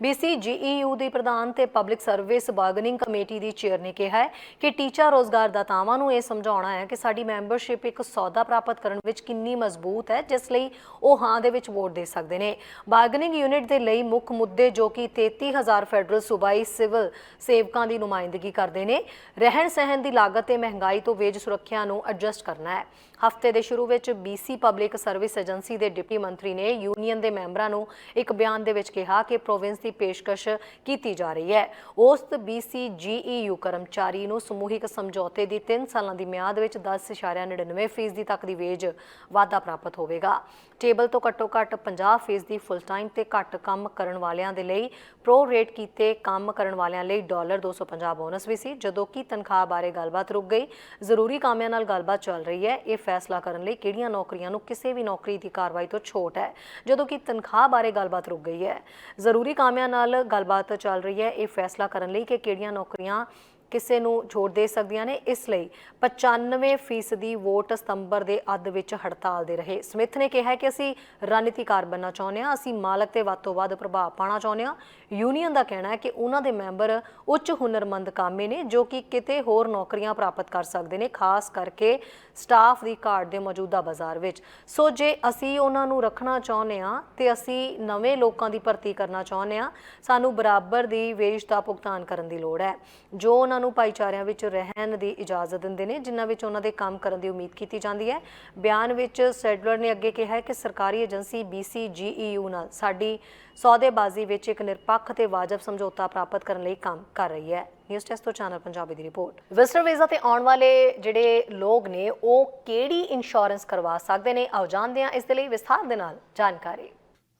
BC GEU ਦੀ ਪ੍ਰਧਾਨ ਤੇ ਪਬਲਿਕ ਸਰਵਿਸ ਬਾਰਗੇਨਿੰਗ ਕਮੇਟੀ ਦੀ ਚੇਅਰ ਨੇ ਕਿਹਾ ਹੈ ਕਿ ਟੀਚਾ ਰੋਜ਼ਗਾਰਦਾਤਾਵਾਂ ਨੂੰ ਇਹ ਸਮਝਾਉਣਾ ਹੈ ਕਿ ਸਾਡੀ ਮੈਂਬਰਸ਼ਿਪ ਇੱਕ ਸੌਦਾ ਪ੍ਰਾਪਤ ਕਰਨ ਵਿੱਚ ਕਿੰਨੀ ਮਜ਼ਬੂਤ ਹੈ, ਜਿਸ ਲਈ ਉਹ ਹਾਂ ਦੇ ਵਿੱਚ ਵੋਟ ਦੇ ਸਕਦੇ ਨੇ। ਬਾਰਗੇਨਿੰਗ ਯੂਨਿਟ ਦੇ ਲਈ ਮੁੱਖ ਮੁੱਦੇ ਜੋ ਕਿ 33,000 ਫੈਡਰਲ ਸੂਬਾਈ ਸਿਵਲ ਸੇਵਕਾਂ ਦੀ ਨੁਮਾਇੰਦਗੀ ਕਰਦੇ ਨੇ, ਰਹਿਣ ਸਹਿਣ ਦੀ ਲਾਗਤ ਤੇ ਤੇ ਮਹਿੰਗਾਈ ਤੋਂ ਵੇਜ ਸੁਰੱਖਿਆ ਨੂੰ ਐਡਜਸਟ ਕਰਨਾ ਹੈ। ਹਫ਼ਤੇ ਦੇ ਸ਼ੁਰੂ ਵਿੱਚ BC ਪਬਲਿਕ ਸਰਵਿਸ ਏਜੰਸੀ ਦੇ ਡਿਪਟੀ ਮੰਤਰੀ ਨੇ ਯੂਨੀਅਨ ਦੇ ਮੈਂਬਰਾਂ ਨੂੰ ਇੱਕ ਬਿਆਨ ਦੇ ਵਿੱਚ ਕਿਹਾ ਕਿ ਪ੍ਰੋਵਿੰਸ ਦੀ ਪੇਸ਼ਕਸ਼ ਕੀਤੀ ਜਾ ਰਹੀ ਹੈ। ਔਸਤ BC GEU ਕਰਮਚਾਰੀ ਨੂੰ ਸਮੂਹਿਕ ਸਮਝੌਤੇ ਦੀ 3 ਸਾਲਾਂ ਦੀ ਮਿਆਦ ਵਿੱਚ 10.99% ਤੱਕ ਦੀ ਵੇਜ ਵਾਧਾ ਪ੍ਰਾਪਤ ਹੋਵੇਗਾ। ਟੇਬਲ ਤੋਂ ਘੱਟੋ-ਘੱਟ 50% ਫੁੱਲ ਟਾਈਮ ਤੇ ਘੱਟ ਕੰਮ ਕਰਨ ਵਾਲਿਆਂ ਦੇ ਲਈ ਪ੍ਰੋ ਰੇਟ ਕੀਤੇ ਕੰਮ ਕਰਨ ਵਾਲਿਆਂ ਲਈ $250 ਬੋਨਸ ਵੀ ਸੀ। ਜਦੋਂ ਕਿ ਤਨਖਾਹ ਬਾਰੇ ਗੱਲਬਾਤ ਰੁਕ ਗਈ। ਜ਼ਰੂਰੀ ਕਾਮਿਆਂ ਨਾਲ ਗੱਲਬਾਤ ਚੱਲ ਰਹੀ ਹੈ। ਇਹ ਫੈਸਲਾ ਕਰਨ ਲਈ ਕਿਹੜੀਆਂ ਨੌਕਰੀਆਂ ਨੂੰ ਕਿਸੇ ਵੀ ਨੌਕਰੀ ਦੀ ਕਾਰਵਾਈ ਤੋਂ ਛੋਟ ਹੈ, ਜਦੋਂ ਕਿ ਤਨਖਾਹ ਬਾਰੇ ਗੱਲਬਾਤ ਰੁਕ ਗਈ ਹੈ। ਜ਼ਰੂਰੀ ਕਾਮਿਆਂ ਨਾਲ ਗੱਲਬਾਤ ਚੱਲ ਰਹੀ ਹੈ। ਇਹ ਫੈਸਲਾ ਕਰਨ ਲਈ ਕਿ ਕਿਹੜੀਆਂ ਨੌਕਰੀਆਂ ਕਿਸੇ ਨੂੰ ਛੋਟ ਦੇ ਸਕਦੀਆਂ ਨੇ। ਇਸ ਲਈ 95% ਵੋਟ ਸਤੰਬਰ ਦੇ ਅੱਧ ਵਿੱਚ ਹੜਤਾਲ ਦੇ ਰਹੇ। ਸਮਿਥ ਨੇ ਕਿਹਾ ਕਿ ਅਸੀਂ ਰਣਨੀਤੀਕਾਰ ਬਣਨਾ ਚਾਹੁੰਦੇ ਹਾਂ, ਅਸੀਂ ਮਾਲਕ ਤੇ ਵੱਧ ਤੋਂ ਵੱਧ ਪ੍ਰਭਾਵ ਪਾਉਣਾ ਚਾਹੁੰਦੇ ਹਾਂ। ਯੂਨੀਅਨ ਦਾ ਕਹਿਣਾ ਹੈ ਕਿ ਉਹਨਾਂ ਦੇ ਮੈਂਬਰ ਉੱਚ ਹੁਨਰਮੰਦ ਕਾਮੇ ਨੇ ਜੋ ਕਿ ਕਿਤੇ ਹੋਰ ਨੌਕਰੀਆਂ ਪ੍ਰਾਪਤ ਕਰ ਸਕਦੇ ਨੇ, ਖਾਸ ਕਰਕੇ ਸਟਾਫ ਦੀ ਘਾਟ ਦੇ ਮੌਜੂਦਾ ਬਾਜ਼ਾਰ ਵਿੱਚ। ਸੋ ਜੇ ਅਸੀਂ ਉਹਨਾਂ ਨੂੰ ਰੱਖਣਾ ਚਾਹੁੰਦੇ ਹਾਂ ਤੇ ਅਸੀਂ ਨਵੇਂ ਲੋਕਾਂ ਦੀ ਭਰਤੀ ਕਰਨਾ ਚਾਹੁੰਦੇ ਹਾਂ, ਸਾਨੂੰ ਬਰਾਬਰ ਦੀ ਵੇਜ ਦਾ ਭੁਗਤਾਨ ਕਰਨ ਦੀ ਲੋੜ ਹੈ ਜੋ ਉਹਨਾਂ ਨੂੰ ਭਾਈਚਾਰਿਆਂ ਵਿੱਚ ਰਹਿਣ ਦੀ ਇਜਾਜ਼ਤ ਦਿੰਦੇ ਨੇ, ਜਿਨ੍ਹਾਂ ਵਿੱਚ ਉਹਨਾਂ ਦੇ ਕੰਮ ਕਰਨ ਦੀ ਉਮੀਦ ਕੀਤੀ ਜਾਂਦੀ ਹੈ। ਬਿਆਨ ਵਿੱਚ ਸੈਡਲਰ ਨੇ ਅੱਗੇ ਕਿਹਾ ਕਿ ਸਰਕਾਰੀ ਏਜੰਸੀ BC GEU ਨਾਲ ਸਾਡੀ ਸੌਦੇਬਾਜ਼ੀ ਵਿੱਚ ਇੱਕ ਨਿਰਪੱਖ ਤੇ ਵਾਜਬ ਸਮਝੌਤਾ ਪ੍ਰਾਪਤ ਕਰਨ ਲਈ ਕੰਮ ਕਰ ਰਹੀ ਹੈ। ਨਿਊਜ਼ ਡੈਸਕ ਤੋਂ ਚੈਨਲ ਪੰਜਾਬੀ ਦੀ ਰਿਪੋਰਟ। ਵਿਜ਼ਟਰ ਵੀਜ਼ਾ ਤੇ ਆਉਣ ਵਾਲੇ ਜਿਹੜੇ ਲੋਕ ਨੇ ਉਹ ਕਿਹੜੀ ਇੰਸ਼ੋਰੈਂਸ ਕਰਵਾ ਸਕਦੇ ਨੇ, ਆਓ ਜਾਣਦੇ ਹਾਂ ਇਸ ਦੇ ਲਈ ਵਿਸਥਾਰ ਦੇ ਨਾਲ ਜਾਣਕਾਰੀ।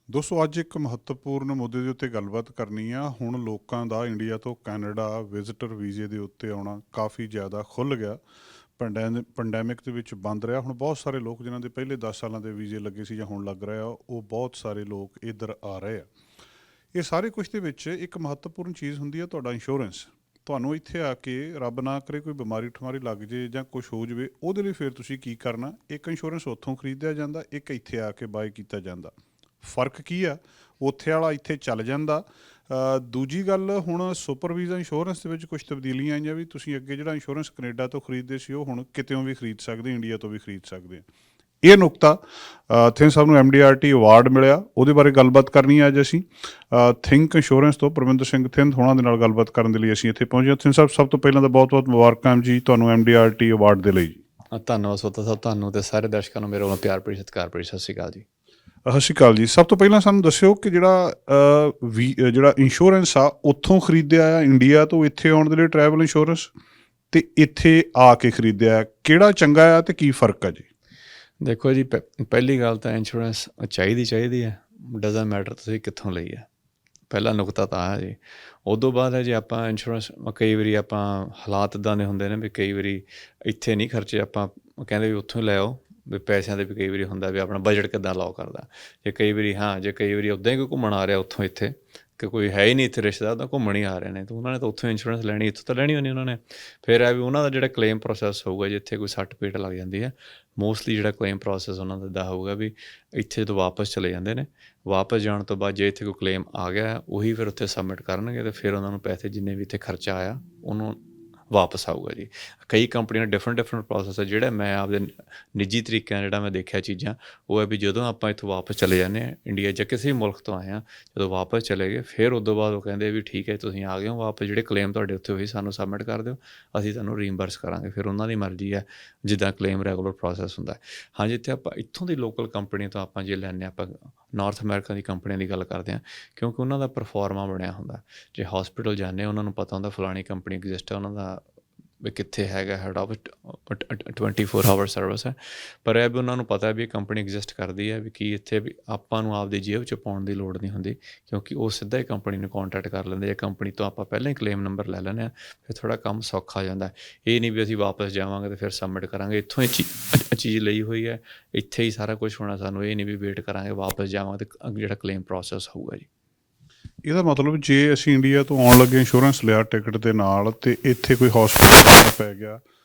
ਦੋਸਤੋ, ਅੱਜ ਇੱਕ ਮਹੱਤਵਪੂਰਨ ਮੁੱਦੇ ਦੇ ਉੱਤੇ ਗੱਲਬਾਤ ਕਰਨੀ ਆ। ਹੁਣ ਲੋਕਾਂ ਦਾ ਇੰਡੀਆ ਤੋਂ ਕੈਨੇਡਾ ਵਿਜ਼ਟਰ ਵੀਜ਼ੇ ਦੇ ਉੱਤੇ ਆਉਣਾ ਕਾਫੀ ਜ਼ਿਆਦਾ ਖੁੱਲ੍ਹ ਗਿਆ। ਪੈਂਡੈਮਿਕ ਦੇ ਵਿੱਚ ਬੰਦ ਰਿਹਾ। ਹੁਣ ਬਹੁਤ ਸਾਰੇ ਲੋਕ ਜਿਨ੍ਹਾਂ ਦੇ ਪਹਿਲੇ 10 ਸਾਲਾਂ ਦੇ ਵੀਜ਼ੇ ਲੱਗੇ ਸੀ ਜਾਂ ਹੁਣ ਲੱਗ ਰਿਹਾ, ਉਹ ਬਹੁਤ ਸਾਰੇ ਲੋਕ ਇੱਧਰ ਆ ਰਹੇ ਆ। ਇਹ ਸਾਰੇ ਕੁਛ ਦੇ ਵਿੱਚ ਇੱਕ ਮਹੱਤਵਪੂਰਨ ਚੀਜ਼ ਹੁੰਦੀ ਹੈ ਤੁਹਾਡਾ ਇੰਸ਼ੋਰੈਂਸ। ਤੁਹਾਨੂੰ ਇੱਥੇ ਆ ਕੇ ਰੱਬ ਨਾ ਕਰੇ ਕੋਈ ਬਿਮਾਰੀ ਠਮਾਰੀ ਲੱਗ ਜੇ ਜਾਂ ਕੁਛ ਹੋ ਜਾਵੇ, ਉਹਦੇ ਲਈ ਫਿਰ ਤੁਸੀਂ ਕੀ ਕਰਨਾ। ਇੱਕ ਇੰਸ਼ੋਰੈਂਸ ਉੱਥੋਂ ਖਰੀਦਿਆ ਜਾਂਦਾ, ਇੱਕ ਇੱਥੇ ਆ ਕੇ ਬਾਏ ਕੀਤਾ ਜਾਂਦਾ। ਫਰਕ ਕੀ ਆ? ਉੱਥੇ ਵਾਲਾ ਇੱਥੇ ਚੱਲ ਜਾਂਦਾ। ਦੂਜੀ ਗੱਲ, ਹੁਣ ਸੁਪਰ ਵੀਜ਼ਾ ਇੰਸ਼ੋਰੈਂਸ ਦੇ ਵਿੱਚ ਕੁਛ ਤਬਦੀਲੀਆਂ ਆਈਆਂ ਵੀ ਤੁਸੀਂ ਅੱਗੇ ਜਿਹੜਾ ਇੰਸ਼ੋਰੈਂਸ ਕੈਨੇਡਾ ਤੋਂ ਖਰੀਦਦੇ ਸੀ ਉਹ ਹੁਣ ਕਿਤੇੋਂ ਵੀ ਖਰੀਦ ਸਕਦੇ, ਇੰਡੀਆ ਤੋਂ ਵੀ ਖਰੀਦ ਸਕਦੇ ਆ। ਇਹ ਨੁਕਤਾ ਥਿੰਨ ਸਾਹਿਬ ਨੂੰ MDRT ਅਵਾਰਡ ਮਿਲਿਆ, ਉਹਦੇ ਬਾਰੇ ਗੱਲਬਾਤ ਕਰਨੀ ਅੱਜ ਅਸੀਂ ਥਿੰਕ ਇੰਸ਼ੋਰੈਂਸ ਤੋਂ ਪਰਮਿੰਦਰ ਸਿੰਘ ਥਿੰਦ ਹੋਣਾ ਦੇ ਨਾਲ ਗੱਲਬਾਤ ਕਰਨ ਦੇ ਲਈ ਅਸੀਂ ਇੱਥੇ ਪਹੁੰਚੇ। ਥਿੰਦ ਸਾਹਿਬ, ਸਭ ਤੋਂ ਪਹਿਲਾਂ ਤਾਂ ਬਹੁਤ ਬਹੁਤ ਮੁਬਾਰਕਾਂ ਜੀ ਤੁਹਾਨੂੰ MDRT ਅਵਾਰਡ ਦੇ ਲਈ ਜੀ। ਧੰਨਵਾਦ ਸੋਤਾ ਸਾਹਿਬ, ਤੁਹਾਨੂੰ ਤੇ ਸਾਰੇ ਦਰਸ਼ਕਾਂ ਨੂੰ ਮੇਰੇ ਵੱਲੋਂ ਪਿਆਰ ਭਰੀ ਸਤਿਕਾਰ ਭਰੀ ਸਤਿ ਸ਼੍ਰੀ ਅਕਾਲ ਜੀ। ਸਤਿ ਸ਼੍ਰੀ ਅਕਾਲ ਜੀ। ਸਭ ਤੋਂ ਪਹਿਲਾਂ ਸਾਨੂੰ ਦੱਸਿਓ ਕਿ ਜਿਹੜਾ ਇੰਸ਼ੋਰੈਂਸ ਆ ਉੱਥੋਂ ਖਰੀਦਿਆ ਆ ਇੰਡੀਆ ਤੋਂ ਇੱਥੇ ਆਉਣ ਦੇ ਲਈ ਟਰੈਵਲ ਇੰਸ਼ੋਰੈਂਸ, ਤੇ ਇੱਥੇ ਆ ਕੇ ਖਰੀਦਿਆ, ਕਿਹੜਾ ਚੰਗਾ ਆ ਤੇ ਕੀ ਫਰਕ ਆ ਜੀ? ਦੇਖੋ ਜੀ, ਪਹਿਲੀ ਗੱਲ ਤਾਂ ਇੰਸ਼ੋਰੈਂਸ ਚਾਹੀਦੀ ਹੈ, ਡਜ਼ਨਟ ਮੈਟਰ ਤੁਸੀਂ ਕਿੱਥੋਂ ਲਈ ਹੈ। ਪਹਿਲਾ ਨੁਕਤਾ ਤਾਂ ਆ ਜੀ। ਉਦੋਂ ਬਾਅਦ ਹੈ ਜੀ ਆਪਾਂ ਇੰਸ਼ੋਰੈਂਸ, ਕਈ ਵਾਰੀ ਆਪਾਂ ਹਾਲਾਤ ਇੱਦਾਂ ਦੇ ਹੁੰਦੇ ਨੇ ਵੀ ਕਈ ਵਾਰੀ ਇੱਥੇ ਨਹੀਂ ਖਰਚੇ, ਆਪਾਂ ਕਹਿੰਦੇ ਵੀ ਉੱਥੋਂ ਹੀ ਲੈ ਆਓ। ਵੀ ਪੈਸਿਆਂ ਦੇ ਵੀ ਕਈ ਵਾਰੀ ਹੁੰਦਾ ਵੀ ਆਪਣਾ ਬਜਟ ਕਿੱਦਾਂ ਅਲਾਓ ਕਰਦਾ। ਜੇ ਕਈ ਵਾਰੀ ਉੱਦਾਂ ਹੀ ਕੋਈ ਘੁੰਮਣ ਆ ਰਿਹਾ ਉੱਥੋਂ ਇੱਥੇ, ਕਿ ਕੋਈ ਹੈ ਹੀ ਨਹੀਂ ਇੱਥੇ ਰਿਸ਼ਤੇਦਾਰ, ਤਾਂ ਘੁੰਮਣ ਹੀ ਆ ਰਹੇ ਨੇ, ਤਾਂ ਉਹਨਾਂ ਨੇ ਤਾਂ ਉੱਥੋਂ ਇੰਸ਼ੋਰੈਂਸ ਲੈਣੀ, ਇੱਥੋਂ ਤਾਂ ਲੈਣੀ ਹੋਣੀ ਉਹਨਾਂ ਨੇ। ਫਿਰ ਇਹ ਵੀ ਉਹਨਾਂ ਦਾ ਜਿਹੜਾ ਕਲੇਮ ਪ੍ਰੋਸੈਸ ਹੋਊਗਾ, ਜਿੱਥੇ ਕੋਈ ਸੱਟ ਪੇਟ ਲੱਗ ਜਾਂਦੀ ਹੈ, ਮੋਸਟਲੀ ਜਿਹੜਾ ਕਲੇਮ ਪ੍ਰੋਸੈਸ ਉਹਨਾਂ ਦਾ ਇੱਦਾਂ ਹੋਊਗਾ ਵੀ ਇੱਥੇ ਜਦੋਂ ਵਾਪਸ ਚਲੇ ਜਾਂਦੇ ਨੇ, ਵਾਪਸ ਜਾਣ ਤੋਂ ਬਾਅਦ ਜੇ ਇੱਥੇ ਕੋਈ ਕਲੇਮ ਆ ਗਿਆ ਉਹੀ ਫਿਰ ਉੱਥੇ ਸਬਮਿਟ ਕਰਨਗੇ ਅਤੇ ਫਿਰ ਉਹਨਾਂ ਨੂੰ ਪੈਸੇ ਜਿੰਨੇ ਵੀ ਇੱਥੇ ਖਰਚਾ ਆਇਆ ਉਹਨੂੰ ਵਾਪਸ ਆਊਗਾ ਜੀ। ਕਈ ਕੰਪਨੀਆਂ ਡਿਫਰੈਂਟ ਪ੍ਰੋਸੈਸ ਹੈ। ਜਿਹੜਾ ਮੈਂ ਆਪਦੇ ਨਿੱਜੀ ਤਰੀਕੇ ਨਾਲ ਜਿਹੜਾ ਮੈਂ ਦੇਖਿਆ ਚੀਜ਼ਾਂ, ਉਹ ਹੈ ਵੀ ਜਦੋਂ ਆਪਾਂ ਇੱਥੋਂ ਵਾਪਸ ਚਲੇ ਜਾਂਦੇ ਹਾਂ ਇੰਡੀਆ ਜਾਂ ਕਿਸੇ ਵੀ ਮੁਲਕ ਤੋਂ ਆਏ ਹਾਂ, ਜਦੋਂ ਵਾਪਸ ਚਲੇ ਗਏ ਫਿਰ ਉਦੋਂ ਬਾਅਦ ਉਹ ਕਹਿੰਦੇ ਵੀ ਠੀਕ ਹੈ ਤੁਸੀਂ ਆ ਗਏ ਹੋ ਵਾਪਸ, ਜਿਹੜੇ ਕਲੇਮ ਤੁਹਾਡੇ ਉੱਥੇ ਹੋਈ ਸਾਨੂੰ ਸਬਮਿਟ ਕਰ ਦਿਓ, ਅਸੀਂ ਤੁਹਾਨੂੰ ਰੀਇੰਬਰਸ ਕਰਾਂਗੇ। ਫਿਰ ਉਹਨਾਂ ਦੀ ਮਰਜ਼ੀ ਹੈ, ਜਿੱਦਾਂ ਕਲੇਮ ਰੈਗੂਲਰ ਪ੍ਰੋਸੈਸ ਹੁੰਦਾ। ਹਾਂ, ਜਿੱਥੇ ਆਪਾਂ ਇੱਥੋਂ ਦੀ ਲੋਕਲ ਕੰਪਨੀ ਤੋਂ ਆਪਾਂ ਜੇ ਲੈਂਦੇ ਹਾਂ, ਆਪਾਂ ਨਾਰਥ ਅਮਰੀਕਾ ਦੀ ਕੰਪਨੀਆਂ ਦੀ ਗੱਲ ਕਰਦੇ ਹਾਂ, ਕਿਉਂਕਿ ਉਹਨਾਂ ਦਾ ਪਰਫੋਰਮਾ ਬਣਿਆ ਹੁੰਦਾ। ਜੇ ਹੋਸਪਿਟਲ ਜਾਂਦੇ ਉਹਨਾਂ ਨੂੰ ਪਤਾ ਹੁੰਦਾ ਫਲਾਣੀ ਕੰਪਨੀ ਐਗਜ਼ਿਸਟ ਹੈ, ਉਹਨਾਂ ਦਾ ਵੀ ਕਿੱਥੇ ਹੈਗਾ ਹੈਡ ਆਫਿਸ, 24 ਆਵਰ ਸਰਵਿਸ ਹੈ। ਪਰ ਇਹ ਵੀ ਉਹਨਾਂ ਨੂੰ ਪਤਾ ਵੀ ਇਹ ਕੰਪਨੀ ਐਗਜ਼ਿਸਟ ਕਰਦੀ ਹੈ, ਵੀ ਕੀ ਇੱਥੇ ਵੀ ਆਪਾਂ ਨੂੰ ਆਪਦੀ ਜੇਬ 'ਚ ਪਾਉਣ ਦੀ ਲੋੜ ਨਹੀਂ ਹੁੰਦੀ, ਕਿਉਂਕਿ ਉਹ ਸਿੱਧਾ ਹੀ ਕੰਪਨੀ ਨੂੰ ਕੋਂਟੈਕਟ ਕਰ ਲੈਂਦੇ। ਕੰਪਨੀ ਤੋਂ ਆਪਾਂ ਪਹਿਲਾਂ ਹੀ ਕਲੇਮ ਨੰਬਰ ਲੈ ਲੈਂਦੇ ਹਾਂ, ਫਿਰ ਥੋੜ੍ਹਾ ਕੰਮ ਸੌਖਾ ਹੋ ਜਾਂਦਾ। ਇਹ ਨਹੀਂ ਵੀ ਅਸੀਂ ਵਾਪਸ ਜਾਵਾਂਗੇ ਅਤੇ ਫਿਰ ਸਬਮਿਟ ਕਰਾਂਗੇ। ਇੱਥੋਂ ਹੀ ਚੀਜ਼ ਲਈ ਹੋਈ ਹੈ, ਇੱਥੇ ਹੀ ਸਾਰਾ ਕੁਛ ਹੋਣਾ। ਸਾਨੂੰ ਇਹ ਨਹੀਂ ਵੀ ਵੇਟ ਕਰਾਂਗੇ ਵਾਪਸ ਜਾਵਾਂਗੇ ਅਤੇ ਜਿਹੜਾ ਕਲੇਮ ਪ੍ਰੋਸੈਸ ਹੋਊਗਾ ਜੀ। ਇਹਦਾ ਮਤਲਬ ਜੇ ਅਸੀਂ ਇੰਡੀਆ ਤੋਂ ਆਉਣ ਲੱਗੇ ਇੰਸ਼ੋਰੈਂਸ ਲਿਆ ਟਿਕਟ ਦੇ ਨਾਲ, ਅਤੇ ਇੱਥੇ ਕੋਈ ਹੌਸਪੀਟਲ ਪੈ ਗਿਆ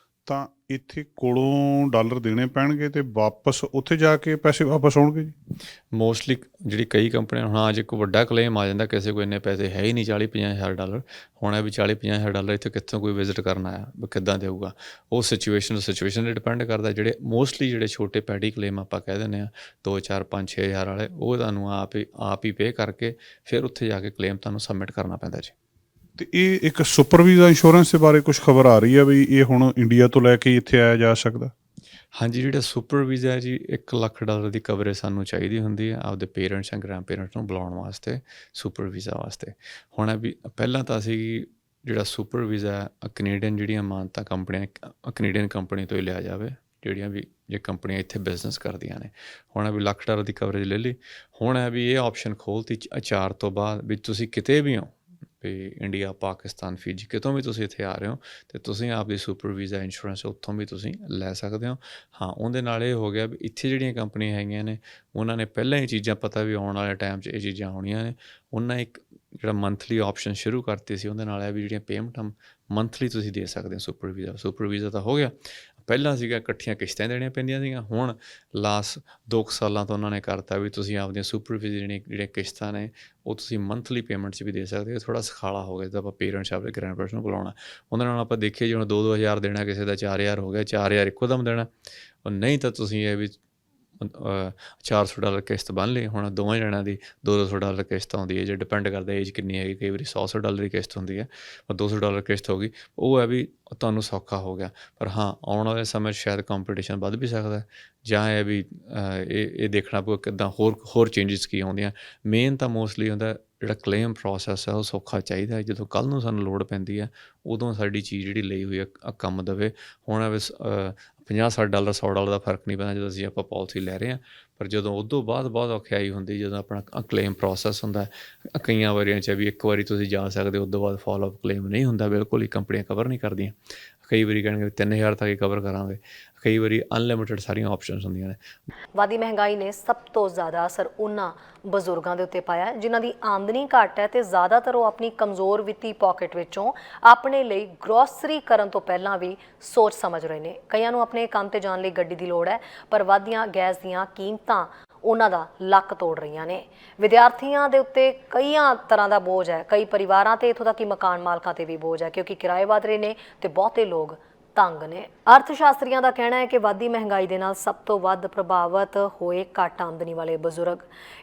ਤਾਂ ਇੱਥੇ ਕੋਲੋਂ ਡਾਲਰ ਦੇਣੇ ਪੈਣਗੇ ਅਤੇ ਵਾਪਸ ਉੱਥੇ ਜਾ ਕੇ ਪੈਸੇ ਵਾਪਸ ਆਉਣਗੇ ਜੀ? ਮੋਸਟਲੀ ਜਿਹੜੀ ਕਈ ਕੰਪਨੀਆਂ, ਹੁਣ ਅੱਜ ਇੱਕ ਵੱਡਾ ਕਲੇਮ ਆ ਜਾਂਦਾ, ਕਿਸੇ ਕੋਲ ਇੰਨੇ ਪੈਸੇ ਹੈ ਹੀ ਨਹੀਂ, 40-50 ਹਜ਼ਾਰ ਡਾਲਰ ਹੋਣਾ, ਵੀ 40-50 ਹਜ਼ਾਰ ਡਾਲਰ ਇੱਥੇ ਕਿੱਥੋਂ ਕੋਈ ਵਿਜ਼ਿਟ ਕਰਨ ਆਇਆ, ਕਿੱਦਾਂ ਦੇਊਗਾ? ਉਹ ਸਿਚੁਏਸ਼ਨ 'ਤੇ ਡਿਪੈਂਡ ਕਰਦਾ। ਜਿਹੜੇ ਮੋਸਟਲੀ ਜਿਹੜੇ ਛੋਟੇ ਪੈਡੀ ਕਲੇਮ ਆਪਾਂ ਕਹਿ ਦਿੰਦੇ ਹਾਂ 2, 4, 5, 6 ਹਜ਼ਾਰ ਵਾਲੇ, ਉਹ ਤੁਹਾਨੂੰ ਆਪ ਹੀ ਪੇ ਕਰਕੇ ਫਿਰ ਉੱਥੇ ਜਾ ਕੇ ਕਲੇਮ ਤੁਹਾਨੂੰ ਸਬਮਿਟ ਕਰਨਾ ਪੈਂਦਾ ਜੀ। ਤੇ ਇਹ ਇੱਕ ਸੁਪਰ ਵੀਜ਼ਾ ਇੰਸ਼ੋਰੈਂਸ ਦੇ ਬਾਰੇ ਕੁਝ ਖਬਰ ਆ ਰਹੀ ਹੈ ਵੀ ਇਹ ਹੁਣ ਇੰਡੀਆ ਤੋਂ ਲੈ ਕੇ ਇੱਥੇ ਆਇਆ ਜਾ ਸਕਦਾ। ਹਾਂਜੀ, ਜਿਹੜਾ ਸੁਪਰ ਵੀਜ਼ਾ ਹੈ ਜੀ, $1 ਲੱਖ ਦੀ ਕਵਰੇਜ ਸਾਨੂੰ ਚਾਹੀਦੀ ਹੁੰਦੀ ਹੈ ਆਪਦੇ ਪੇਰੈਂਟਸ ਜਾਂ ਗ੍ਰੈਂਡ ਪੇਰੈਂਟਸ ਨੂੰ ਬੁਲਾਉਣ ਵਾਸਤੇ ਸੁਪਰ ਵੀਜ਼ਾ ਵਾਸਤੇ। ਹੁਣ ਇਹ ਵੀ ਪਹਿਲਾਂ ਤਾਂ ਅਸੀਂ ਜਿਹੜਾ ਸੁਪਰ ਵੀਜ਼ਾ ਹੈ ਕੈਨੇਡੀਅਨ ਜਿਹੜੀਆਂ ਮਾਨਤਾ ਕੰਪਨੀਆਂ ਕੈਨੇਡੀਅਨ ਕੰਪਨੀ ਤੋਂ ਹੀ ਲਿਆ ਜਾਵੇ, ਜਿਹੜੀਆਂ ਵੀ ਜੇ ਕੰਪਨੀਆਂ ਇੱਥੇ ਬਿਜ਼ਨਸ ਕਰਦੀਆਂ ਨੇ। ਹੁਣ ਇਹ ਵੀ $1 ਲੱਖ ਦੀ ਕਵਰੇਜ ਲੈ ਲਈ। ਹੁਣ ਇਹ ਵੀ ਇਹ ਆਪਸ਼ਨ ਖੋਲ੍ਹਤੀ 4 ਤੋਂ ਬਾਅਦ ਵੀ ਤੁਸੀਂ ਕਿਤੇ ਵੀ ਹੋ, ਵੀ ਇੰਡੀਆ, ਪਾਕਿਸਤਾਨ, ਫਿਜੀ, ਕਿਤੋਂ ਵੀ ਤੁਸੀਂ ਇੱਥੇ ਆ ਰਹੇ ਹੋ ਅਤੇ ਤੁਸੀਂ ਆਪਦੀ ਸੁਪਰ ਵੀਜ਼ਾ ਇੰਸ਼ੋਰੈਂਸ ਉੱਥੋਂ ਵੀ ਤੁਸੀਂ ਲੈ ਸਕਦੇ ਹੋ। ਹਾਂ, ਉਹਦੇ ਨਾਲ ਇਹ ਹੋ ਗਿਆ ਵੀ ਇੱਥੇ ਜਿਹੜੀਆਂ ਕੰਪਨੀਆਂ ਹੈਗੀਆਂ ਨੇ ਉਹਨਾਂ ਨੇ ਪਹਿਲਾਂ ਹੀ ਚੀਜ਼ਾਂ ਪਤਾ ਵੀ ਆਉਣ ਵਾਲੇ ਟਾਈਮ 'ਚ ਇਹ ਚੀਜ਼ਾਂ ਆਉਣੀਆਂ ਨੇ। ਉਹਨਾਂ ਇੱਕ ਜਿਹੜਾ ਮੰਥਲੀ ਆਪਸ਼ਨ ਸ਼ੁਰੂ ਕਰਤੀ ਸੀ, ਉਹਦੇ ਨਾਲ ਇਹ ਵੀ ਜਿਹੜੀਆਂ ਪੇਮੈਂਟਾਂ ਮੰਥਲੀ ਤੁਸੀਂ ਦੇ ਸਕਦੇ ਹੋ ਸੁਪਰ ਵੀਜ਼ਾ ਤਾਂ ਹੋ ਗਿਆ। ਪਹਿਲਾਂ ਸੀਗਾ ਇਕੱਠੀਆਂ ਕਿਸ਼ਤਾਂ ਦੇਣੀਆਂ ਪੈਂਦੀਆਂ ਸੀਗੀਆਂ, ਹੁਣ ਲਾਸਟ 2 ਸਾਲਾਂ ਤੋਂ ਉਹਨਾਂ ਨੇ ਕਰਤਾ ਵੀ ਤੁਸੀਂ ਆਪਦੀਆਂ ਸੁਪਰ ਵੀਜ਼ਾ ਜਿਹੜੀਆਂ ਕਿਸ਼ਤਾਂ ਨੇ ਉਹ ਤੁਸੀਂ ਮੰਥਲੀ ਪੇਮੈਂਟ 'ਚ ਵੀ ਦੇ ਸਕਦੇ ਹੋ। ਥੋੜ੍ਹਾ ਸੁਖਾਲਾ ਹੋ ਗਿਆ ਜਦੋਂ ਆਪਾਂ ਪੇਰੈਂਟਸ ਆਪਣੇ ਗ੍ਰੈਂਡ ਪੇਰੈਂਟਸ ਨੂੰ ਬੁਲਾਉਣਾ। ਉਹਦੇ ਨਾਲ ਆਪਾਂ ਦੇਖੀਏ ਜੇ ਹੁਣ 2-2 ਹਜ਼ਾਰ ਦੇਣਾ, ਕਿਸੇ ਦਾ 4000 ਹੋ ਗਿਆ, 4000 ਇੱਕੋ ਦਮ ਦੇਣਾ। ਉਹ ਨਹੀਂ ਤਾਂ ਤੁਸੀਂ ਇਹ ਵੀ $400 ਕਿਸ਼ਤ ਬੰਨ੍ਹ ਲਈ। ਹੁਣ ਦੋਵਾਂ ਜਣਿਆਂ ਦੀ $200 ਕਿਸ਼ਤ ਆਉਂਦੀ ਹੈ, ਜੇ ਡਿਪੈਂਡ ਕਰਦਾ ਏਜ ਕਿੰਨੀ ਹੈਗੀ। ਕਈ ਵਾਰੀ $100 ਦੀ ਕਿਸ਼ਤ ਹੁੰਦੀ ਹੈ, ਪਰ $200 ਕਿਸ਼ਤ ਹੋ ਗਈ। ਉਹ ਹੈ ਵੀ ਤੁਹਾਨੂੰ ਸੌਖਾ ਹੋ ਗਿਆ। ਪਰ ਹਾਂ, ਆਉਣ ਵਾਲੇ ਸਮੇਂ 'ਚ ਸ਼ਾਇਦ ਕੰਪੀਟੀਸ਼ਨ ਵੱਧ ਵੀ ਸਕਦਾ, ਜਾਂ ਇਹ ਵੀ ਇਹ ਦੇਖਣਾ ਪਊ ਕਿੱਦਾਂ ਹੋਰ ਚੇਂਜਿਸ ਕੀ ਆਉਂਦੀਆਂ। ਮੇਨ ਤਾਂ ਮੋਸਟਲੀ ਹੁੰਦਾ ਜਿਹੜਾ ਕਲੇਮ ਪ੍ਰੋਸੈਸ ਹੈ ਉਹ ਸੌਖਾ ਚਾਹੀਦਾ। ਜਦੋਂ ਕੱਲ੍ਹ ਨੂੰ ਸਾਨੂੰ ਲੋੜ ਪੈਂਦੀ ਹੈ ਉਦੋਂ ਸਾਡੀ ਚੀਜ਼ ਜਿਹੜੀ ਲਈ ਹੋਈ ਆ ਕੰਮ ਦੇਵੇ। ਹੁਣ $50-60 $100 ਦਾ ਫਰਕ ਨਹੀਂ ਪੈਂਦਾ ਜਦੋਂ ਅਸੀਂ ਆਪਾਂ ਪਾਲਿਸੀ ਲੈ ਰਹੇ ਹਾਂ। ਪਰ ਜਦੋਂ ਉਦੋਂ ਬਾਅਦ ਬਹੁਤ ਔਖਿਆਈ ਹੁੰਦੀ, ਜਦੋਂ ਆਪਣਾ ਕਲੇਮ ਪ੍ਰੋਸੈਸ ਹੁੰਦਾ, ਕਈਆਂ ਵਾਰੀਆਂ 'ਚ ਵੀ ਇੱਕ ਵਾਰੀ ਤੁਸੀਂ ਜਾ ਸਕਦੇ, ਉਸ ਤੋਂ ਬਾਅਦ ਫੋਲੋਅਪ ਕਲੇਮ ਨਹੀਂ ਹੁੰਦਾ, ਬਿਲਕੁਲ ਹੀ ਕੰਪਨੀਆਂ ਕਵਰ ਨਹੀਂ ਕਰਦੀਆਂ। ਕਈ ਵਾਰੀ ਕਹਿਣਗੇ 3000 ਤੱਕ ਹੀ ਕਵਰ ਕਰਾਂਗੇ, ਕਈ ਵਾਰੀ ਅਨਲਿਮਿਟਿਡ ਸਾਰੀਆਂ ਆਪਸ਼ਨਸ ਹੁੰਦੀਆਂ ਨੇ। ਵਾਧੀ ਮਹਿੰਗਾਈ ਨੇ ਸਭ ਤੋਂ ਜ਼ਿਆਦਾ ਅਸਰ ਉਹਨਾਂ ਬਜ਼ੁਰਗਾਂ ਦੇ ਉੱਤੇ ਪਾਇਆ ਜਿਨ੍ਹਾਂ ਦੀ ਆਮਦਨੀ ਘੱਟ ਹੈ ਤੇ ਜ਼ਿਆਦਾਤਰ ਉਹ ਆਪਣੀ ਕਮਜ਼ੋਰ ਵਿੱਤੀ ਪਾਕਟ ਵਿੱਚੋਂ ਆਪਣੇ ਲਈ ਗਰੋਸਰੀ ਕਰਨ ਤੋਂ ਪਹਿਲਾਂ ਵੀ ਸੋਚ ਸਮਝ ਰਹੇ ਨੇ। ਕਈਆਂ ਨੂੰ ਆਪਣੇ ਕੰਮ ਤੇ ਜਾਣ ਲਈ ਗੱਡੀ ਦੀ ਲੋੜ ਹੈ, ਪਰ ਵਧਦੀਆਂ ਗੈਸ ਦੀਆਂ ਕੀਮਤਾਂ ਉਹਨਾਂ ਦਾ ਲੱਕ ਤੋੜ ਰਹੀਆਂ ਨੇ। ਵਿਦਿਆਰਥੀਆਂ ਦੇ ਉੱਤੇ ਕਈਆਂ ਤਰ੍ਹਾਂ ਦਾ ਬੋਝ ਹੈ, ਕਈ ਪਰਿਵਾਰਾਂ ਤੇ ਇੱਥੋਂ ਤੱਕ ਕਿ ਮਕਾਨ ਮਾਲਕਾਂ ਤੇ ਵੀ ਬੋਝ ਹੈ, ਕਿਉਂਕਿ ਕਿਰਾਏ ਵਧ ਰਹੇ ਨੇ ਤੇ ਬਹੁਤੇ ਲੋਕ ਤੰਗ ਨੇ। ਅਰਥ ਸ਼ਾਸਤਰੀਆਂ ਦਾ ਕਹਿਣਾ ਹੈ ਕਿ ਵਧਦੀ ਮਹਿੰਗਾਈ ਦੇ ਨਾਲ ਸਭ ਤੋਂ ਵੱਧ ਪ੍ਰਭਾਵਿਤ ਹੋਏ ਘੱਟ ਆਮਦਨੀ ਵਾਲੇ ਬਜ਼ੁਰਗ।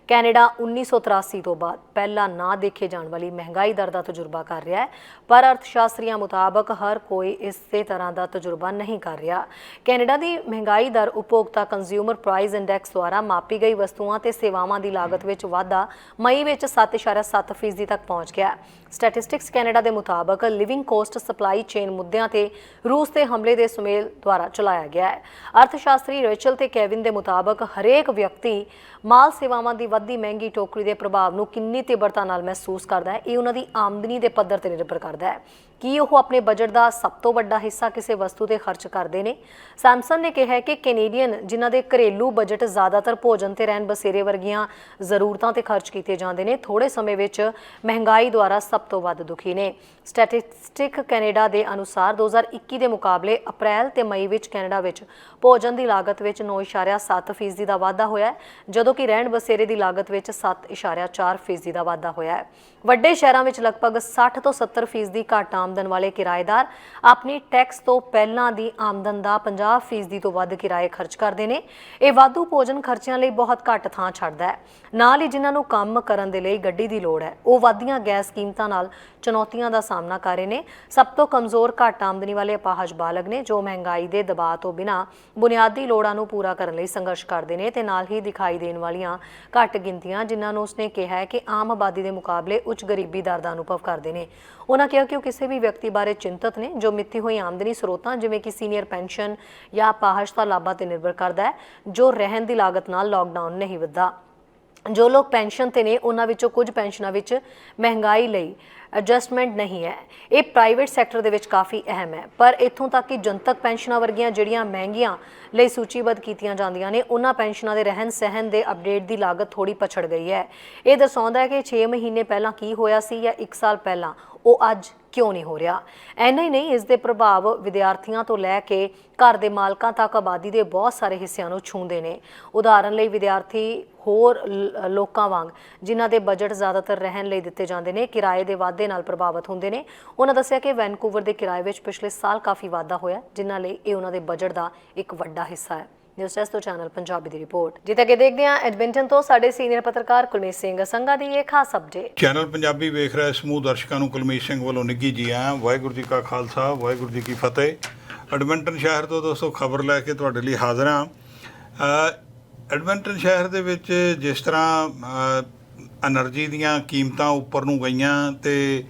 ਕੈਨੇਡਾ 1983 ਤੋਂ ਬਾਅਦ ਪਹਿਲਾਂ ਨਾ ਦੇਖੇ ਜਾਣ ਵਾਲੀ ਮਹਿੰਗਾਈ ਦਰ ਦਾ ਤਜਰਬਾ ਕਰ ਰਿਹਾ ਹੈ, ਪਰ ਅਰਥ ਸ਼ਾਸਤਰੀਆਂ ਮੁਤਾਬਕ ਹਰ ਕੋਈ ਇਸੇ ਤਰ੍ਹਾਂ ਦਾ ਤਜਰਬਾ ਨਹੀਂ ਕਰ ਰਿਹਾ। ਕੈਨੇਡਾ ਦੀ ਮਹਿੰਗਾਈ ਦਰ ਉਪਭੋਗਤਾ ਕੰਜ਼ਿਊਮਰ ਪ੍ਰਾਈਸ ਇੰਡੈਕਸ ਦੁਆਰਾ ਮਾਪੀ ਗਈ ਵਸਤੂਆਂ ਤੇ ਸੇਵਾਵਾਂ ਦੀ ਲਾਗਤ ਵਿੱਚ ਵਾਧਾ ਮਈ ਵਿੱਚ 7.7% ਤੱਕ ਪਹੁੰਚ ਗਿਆ। ਸਟੈਟਿਸਟਿਕਸ ਕੈਨੇਡਾ ਦੇ ਮੁਤਾਬਕ ਲਿਵਿੰਗ ਕੋਸਟ ਸਪਲਾਈ ਚੇਨ ਮੁੱਦਿਆਂ ਤੇ ਰੂਸ ਦੇ ਹਮਲੇ ਦੇ ਸੁਮੇਲ ਦੁਆਰਾ ਚਲਾਇਆ ਗਿਆ ਹੈ। ਅਰਥ ਸ਼ਾਸਤਰੀ ਰੇਚਲ ਤੇ ਕੈਵਿਨ ਦੇ ਮੁਤਾਬਕ ਹਰੇਕ ਵਿਅਕਤੀ ਮਾਲ ਸੇਵਾਵਾਂ ਦੀ ਵੱਧਦੀ ਮਹਿੰਗੀ ਟੋਕਰੀ ਦੇ ਪ੍ਰਭਾਵ ਨੂੰ ਕਿੰਨੀ ਤੀਬਰਤਾ ਨਾਲ ਮਹਿਸੂਸ ਕਰਦਾ ਹੈ। ਇਹ ਉਹਨਾਂ ਦੀ ਆਮਦਨੀ ਦੇ ਪੱਧਰ ਤੇ ਨਿਰਭਰ ਕਰਦਾ ਹੈ। ਕੀ ਉਹ ਆਪਣੇ ਬਜਟ ਦਾ ਸਭ ਤੋਂ ਵੱਡਾ ਹਿੱਸਾ ਕਿਸੇ ਵਸਤੂ ਤੇ ਖਰਚ ਕਰਦੇ ਨੇ? ਸੈਮਸਨ ਨੇ ਕਿਹਾ ਕਿ ਕੈਨੇਡੀਅਨ ਜਿਨ੍ਹਾਂ ਦੇ ਘਰੇਲੂ ਬਜਟ ਜ਼ਿਆਦਾਤਰ ਭੋਜਨ ਤੇ ਰਹਿਣ ਬਸੇਰੇ ਵਰਗੀਆਂ ਜ਼ਰੂਰਤਾਂ ਤੇ ਖਰਚ ਕੀਤੇ ਜਾਂਦੇ ਨੇ, ਥੋੜੇ ਸਮੇਂ ਵਿੱਚ ਮਹਿੰਗਾਈ ਦੁਆਰਾ ਸਭ ਤੋਂ ਵੱਧ ਦੁਖੀ ਨੇ। ਸਟੈਟਿਸਟਿਕ ਕੈਨੇਡਾ ਦੇ ਅਨੁਸਾਰ 2021 ਦੇ ਮੁਕਾਬਲੇ ਅਪ੍ਰੈਲ ਤੇ ਮਈ ਵਿੱਚ ਕੈਨੇਡਾ ਵਿੱਚ ਭੋਜਨ ਦੀ ਲਾਗਤ ਵਿੱਚ 9.7% ਦਾ ਵਾਧਾ ਹੋਇਆ ਹੈ, ਜਦੋਂ ਕਿ ਰਹਿਣ ਬਸੇਰੇ ਦੀ ਲਾਗਤ ਵਿੱਚ 7.4% ਦਾ ਵਾਧਾ ਹੋਇਆ ਹੈ। ਵੱਡੇ ਸ਼ਹਿਰਾਂ ਵਿੱਚ ਲਗਭਗ 60 ਤੋਂ 70% ਘੱਟ ਆਮਦਨ ਵਾਲੇ ਕਿਰਾਏਦਾਰ ਆਪਣੀ ਟੈਕਸ ਤੋਂ ਪਹਿਲਾਂ ਦੀ ਆਮਦਨ ਦਾ 50% ਤੋਂ ਵੱਧ ਕਿਰਾਏ ਖਰਚ ਕਰਦੇ ਨੇ। ਇਹ ਵਾਧੂ ਭੋਜਨ ਖਰਚਿਆਂ ਲਈ ਬਹੁਤ ਘੱਟ ਥਾਂ ਛੱਡਦਾ ਹੈ। ਨਾਲ ਹੀ ਜਿਨ੍ਹਾਂ ਨੂੰ ਕੰਮ ਕਰਨ ਦੇ ਲਈ ਗੱਡੀ ਦੀ ਲੋੜ ਹੈ, ਉਹ ਵਧਦੀਆਂ ਗੈਸ ਕੀਮਤਾਂ ਨਾਲ ਚੁਣੌਤੀਆਂ ਦਾ ਸਾਹਮਣਾ ਕਰ ਰਹੇ ਨੇ। ਸਭ ਤੋਂ ਕਮਜ਼ੋਰ ਘੱਟ ਆਮਦਨੀ ਵਾਲੇ ਅਪਾਹਜ ਬਾਲਗ ਨੇ, ਜੋ ਮਹਿੰਗਾਈ ਦੇ ਦਬਾਅ ਤੋਂ ਬਿਨਾਂ ਬੁਨਿਆਦੀ ਲੋੜਾਂ ਨੂੰ ਪੂਰਾ ਕਰਨ ਲਈ ਸੰਘਰਸ਼ ਕਰਦੇ ਨੇ, ਤੇ ਨਾਲ ਹੀ ਦਿਖਾਈ ਦੇਣ ਵਾਲੀਆਂ ਘੱਟ ਗਿਣਤੀਆਂ ਜਿਨ੍ਹਾਂ ਨੂੰ ਉਸਨੇ ਕਿਹਾ ਹੈ ਕਿ ਆਮ ਆਬਾਦੀ ਦੇ ਮੁਕਾਬਲੇ ਉੱਚ ਗਰੀਬੀ ਦਰ ਦਾ ਅਨੁਭਵ ਕਰਦੇ ਨੇ। ਉਹਨਾਂ ਕਿਹਾ ਕਿ ਉਹ ਕਿਸੇ ਵੀ ਵਿਅਕਤੀ ਬਾਰੇ ਚਿੰਤਤ ਨੇ ਜੋ ਮਿੱਥੀ ਹੋਈ ਆਮਦਨੀ ਸਰੋਤਾਂ ਜਿਵੇਂ ਕਿ ਸੀਨੀਅਰ ਪੈਨਸ਼ਨ ਜਾਂ ਅਪਾਹਜਤਾ ਲਾਭਾਂ ਤੇ ਨਿਰਭਰ ਕਰਦਾ ਹੈ, ਜੋ ਰਹਿਣ ਦੀ ਲਾਗਤ ਨਾਲ ਲਾਕਡਾਊਨ ਨਹੀਂ ਵਧਦਾ। ਜੋ ਲੋਕ ਪੈਨਸ਼ਨ ਤੇ ਨੇ ਉਹਨਾਂ ਵਿੱਚੋਂ ਕੁਝ ਪੈਨਸ਼ਨਾਂ ਵਿੱਚ ਮਹਿੰਗਾਈ ਲਈ ਐਡਜਸਟਮੈਂਟ ਨਹੀਂ ਹੈ। ਇਹ ਪ੍ਰਾਈਵੇਟ ਸੈਕਟਰ ਦੇ ਵਿੱਚ ਕਾਫੀ ਅਹਿਮ ਹੈ, ਪਰ ਇੱਥੋਂ ਤੱਕ ਕਿ ਜਨਤਕ ਪੈਨਸ਼ਨਾਂ ਵਰਗੀਆਂ ਜਿਹੜੀਆਂ ਮਹਿੰਗੀਆਂ ਲਈ ਸੂਚੀਬੱਧ ਕੀਤੀਆਂ ਜਾਂਦੀਆਂ ਨੇ, ਉਹਨਾਂ ਪੈਨਸ਼ਨਾਂ ਦੇ ਰਹਿਣ ਸਹਿਣ ਦੇ ਅਪਡੇਟ ਦੀ ਲਾਗਤ ਥੋੜੀ ਪਛੜ ਗਈ ਹੈ। ਇਹ ਦਰਸਾਉਂਦਾ ਹੈ ਕਿ 6 ਮਹੀਨੇ ਪਹਿਲਾਂ ਕੀ ਹੋਇਆ ਸੀ ਜਾਂ 1 ਸਾਲ ਪਹਿਲਾਂ, ਉਹ ਅੱਜ ਕਿਉਂ ਨਹੀਂ ਹੋ ਰਿਹਾ। ਇੰਨਾ ਹੀ ਨਹੀਂ, ਇਸ ਦੇ ਪ੍ਰਭਾਵ ਵਿਦਿਆਰਥੀਆਂ ਤੋਂ ਲੈ ਕੇ ਘਰ ਦੇ ਮਾਲਕਾਂ ਤੱਕ ਆਬਾਦੀ ਦੇ ਬਹੁਤ ਸਾਰੇ ਹਿੱਸਿਆਂ ਨੂੰ ਛੂੰਹਦੇ ਨੇ। ਉਦਾਹਰਨ ਲਈ ਵਿਦਿਆਰਥੀ ਹੋਰ ਲੋਕਾਂ ਵਾਂਗ ਜਿਨ੍ਹਾਂ ਦੇ ਬਜਟ ਜ਼ਿਆਦਾਤਰ ਰਹਿਣ ਲਈ ਦਿੱਤੇ ਜਾਂਦੇ ਨੇ, ਕਿਰਾਏ ਦੇ ਵਾਧੇ ਨਾਲ ਪ੍ਰਭਾਵਿਤ ਹੁੰਦੇ ਨੇ। ਉਹਨਾਂ ਦੱਸਿਆ ਕਿ ਵੈਨਕੂਵਰ ਦੇ ਕਿਰਾਏ ਵਿੱਚ ਪਿਛਲੇ ਸਾਲ ਕਾਫੀ ਵਾਧਾ ਹੋਇਆ, ਜਿਨ੍ਹਾਂ ਲਈ ਇਹ ਉਹਨਾਂ ਦੇ ਬਜਟ ਦਾ ਇੱਕ ਵੱਡਾ ਹਿੱਸਾ ਹੈ। ਨਿਊਜ਼ ਡੈਸਕ ਤੋਂ ਚੈਨਲ ਪੰਜਾਬੀ ਦੀ ਰਿਪੋਰਟ। ਜਿੱਥੇ ਅੱਗੇ ਦੇਖਦੇ ਹਾਂ ਐਡਮਿੰਟਨ ਤੋਂ ਸਾਡੇ ਸੀਨੀਅਰ ਪੱਤਰਕਾਰ ਕੁਲਮੀਤ ਸਿੰਘ ਸੰਘਾ ਦੀ ਇਹ ਖਾਸ ਅਪਡੇਟ। ਚੈਨਲ ਪੰਜਾਬੀ ਵੇਖ ਰਹੇ ਸਮੂਹ ਦਰਸ਼ਕਾਂ ਨੂੰ ਕੁਲਮੀਤ ਸਿੰਘ ਵੱਲੋਂ ਨਿੱਘੀ ਜੀ ਆਇਆਂ। ਵਾਹਿਗੁਰੂ ਜੀ ਕਾ ਖਾਲਸਾ, ਵਾਹਿਗੁਰੂ ਜੀ ਕੀ ਫਤਿਹ। ਐਡਮਿੰਟਨ ਸ਼ਹਿਰ ਤੋਂ ਦੋਸਤੋ ਖਬਰ ਲੈ ਕੇ ਤੁਹਾਡੇ ਲਈ ਹਾਜ਼ਰ ਹਾਂ। ਐਡਮਿੰਟਨ ਸ਼ਹਿਰ ਦੇ ਵਿੱਚ ਜਿਸ ਤਰ੍ਹਾਂ ਐਨਰਜੀ ਦੀਆਂ ਕੀਮਤਾਂ ਉੱਪਰ ਨੂੰ ਗਈਆਂ ਤੇ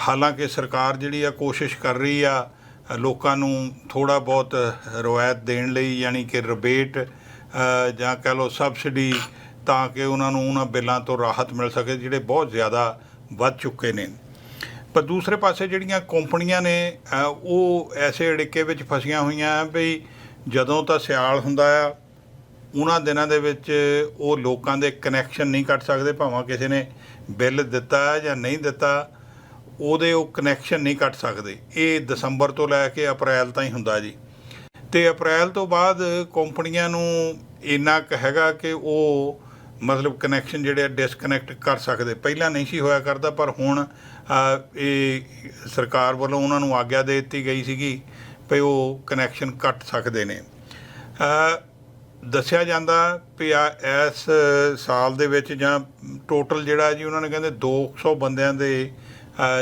ਹਾਲਾਂਕਿ ਸਰਕਾਰ ਜਿਹੜੀ ਆ ਕੋਸ਼ਿਸ਼ ਕਰ ਰਹੀ ਆ ਲੋਕਾਂ ਨੂੰ ਥੋੜ੍ਹਾ ਬਹੁਤ ਰਿਆਇਤ ਦੇਣ ਲਈ, ਯਾਨੀ ਕਿ ਰਿਬੇਟ ਜਾਂ ਕਹਿ ਲਓ ਸਬਸਿਡੀ, ਤਾਂ ਕਿ ਉਹਨਾਂ ਨੂੰ ਉਹਨਾਂ ਬਿੱਲਾਂ ਤੋਂ ਰਾਹਤ ਮਿਲ ਸਕੇ ਜਿਹੜੇ ਬਹੁਤ ਜ਼ਿਆਦਾ ਵੱਧ ਚੁੱਕੇ ਨੇ। ਪਰ ਦੂਸਰੇ ਪਾਸੇ ਜਿਹੜੀਆਂ ਕੰਪਨੀਆਂ ਨੇ ਉਹ ਐਸੇ ਅੜਿੱਕੇ ਵਿੱਚ ਫਸੀਆਂ ਹੋਈਆਂ ਵੀ ਜਦੋਂ ਤਾਂ ਸਿਆਲ ਹੁੰਦਾ ਆ ਉਹਨਾਂ ਦਿਨਾਂ ਦੇ ਵਿੱਚ ਉਹ ਲੋਕਾਂ ਦੇ ਕਨੈਕਸ਼ਨ ਨਹੀਂ ਕੱਟ ਸਕਦੇ, ਭਾਵੇਂ ਕਿਸੇ ਨੇ ਬਿੱਲ ਦਿੱਤਾ ਜਾਂ ਨਹੀਂ ਦਿੱਤਾ ਉਹਦੇ ਉਹ ਕਨੈਕਸ਼ਨ ਨਹੀਂ ਕੱਟ ਸਕਦੇ। ਇਹ ਦਸੰਬਰ ਤੋਂ ਲੈ ਕੇ ਅਪ੍ਰੈਲ ਤਾਈਂ ਹੁੰਦਾ ਜੀ। ਅਤੇ ਅਪ੍ਰੈਲ ਤੋਂ ਬਾਅਦ ਕੰਪਨੀਆਂ ਨੂੰ ਇੰਨਾ ਕੁ ਹੈਗਾ ਕਿ ਉਹ ਮਤਲਬ ਕਨੈਕਸ਼ਨ ਜਿਹੜੇ ਡਿਸਕਨੈਕਟ ਕਰ ਸਕਦੇ। ਪਹਿਲਾਂ ਨਹੀਂ ਸੀ ਹੋਇਆ ਕਰਦਾ, ਪਰ ਹੁਣ ਇਹ ਸਰਕਾਰ ਵੱਲੋਂ ਉਹਨਾਂ ਨੂੰ ਆਗਿਆ ਦੇ ਦਿੱਤੀ ਗਈ ਸੀਗੀ ਵੀ ਉਹ ਕਨੈਕਸ਼ਨ ਕੱਟ ਸਕਦੇ ਨੇ। ਦੱਸਿਆ ਜਾਂਦਾ ਵੀ ਇਸ ਸਾਲ ਦੇ ਵਿੱਚ ਜਾਂ ਟੋਟਲ ਜਿਹੜਾ ਜੀ ਉਹਨਾਂ ਨੇ ਕਹਿੰਦੇ 200 ਬੰਦਿਆਂ ਦੇ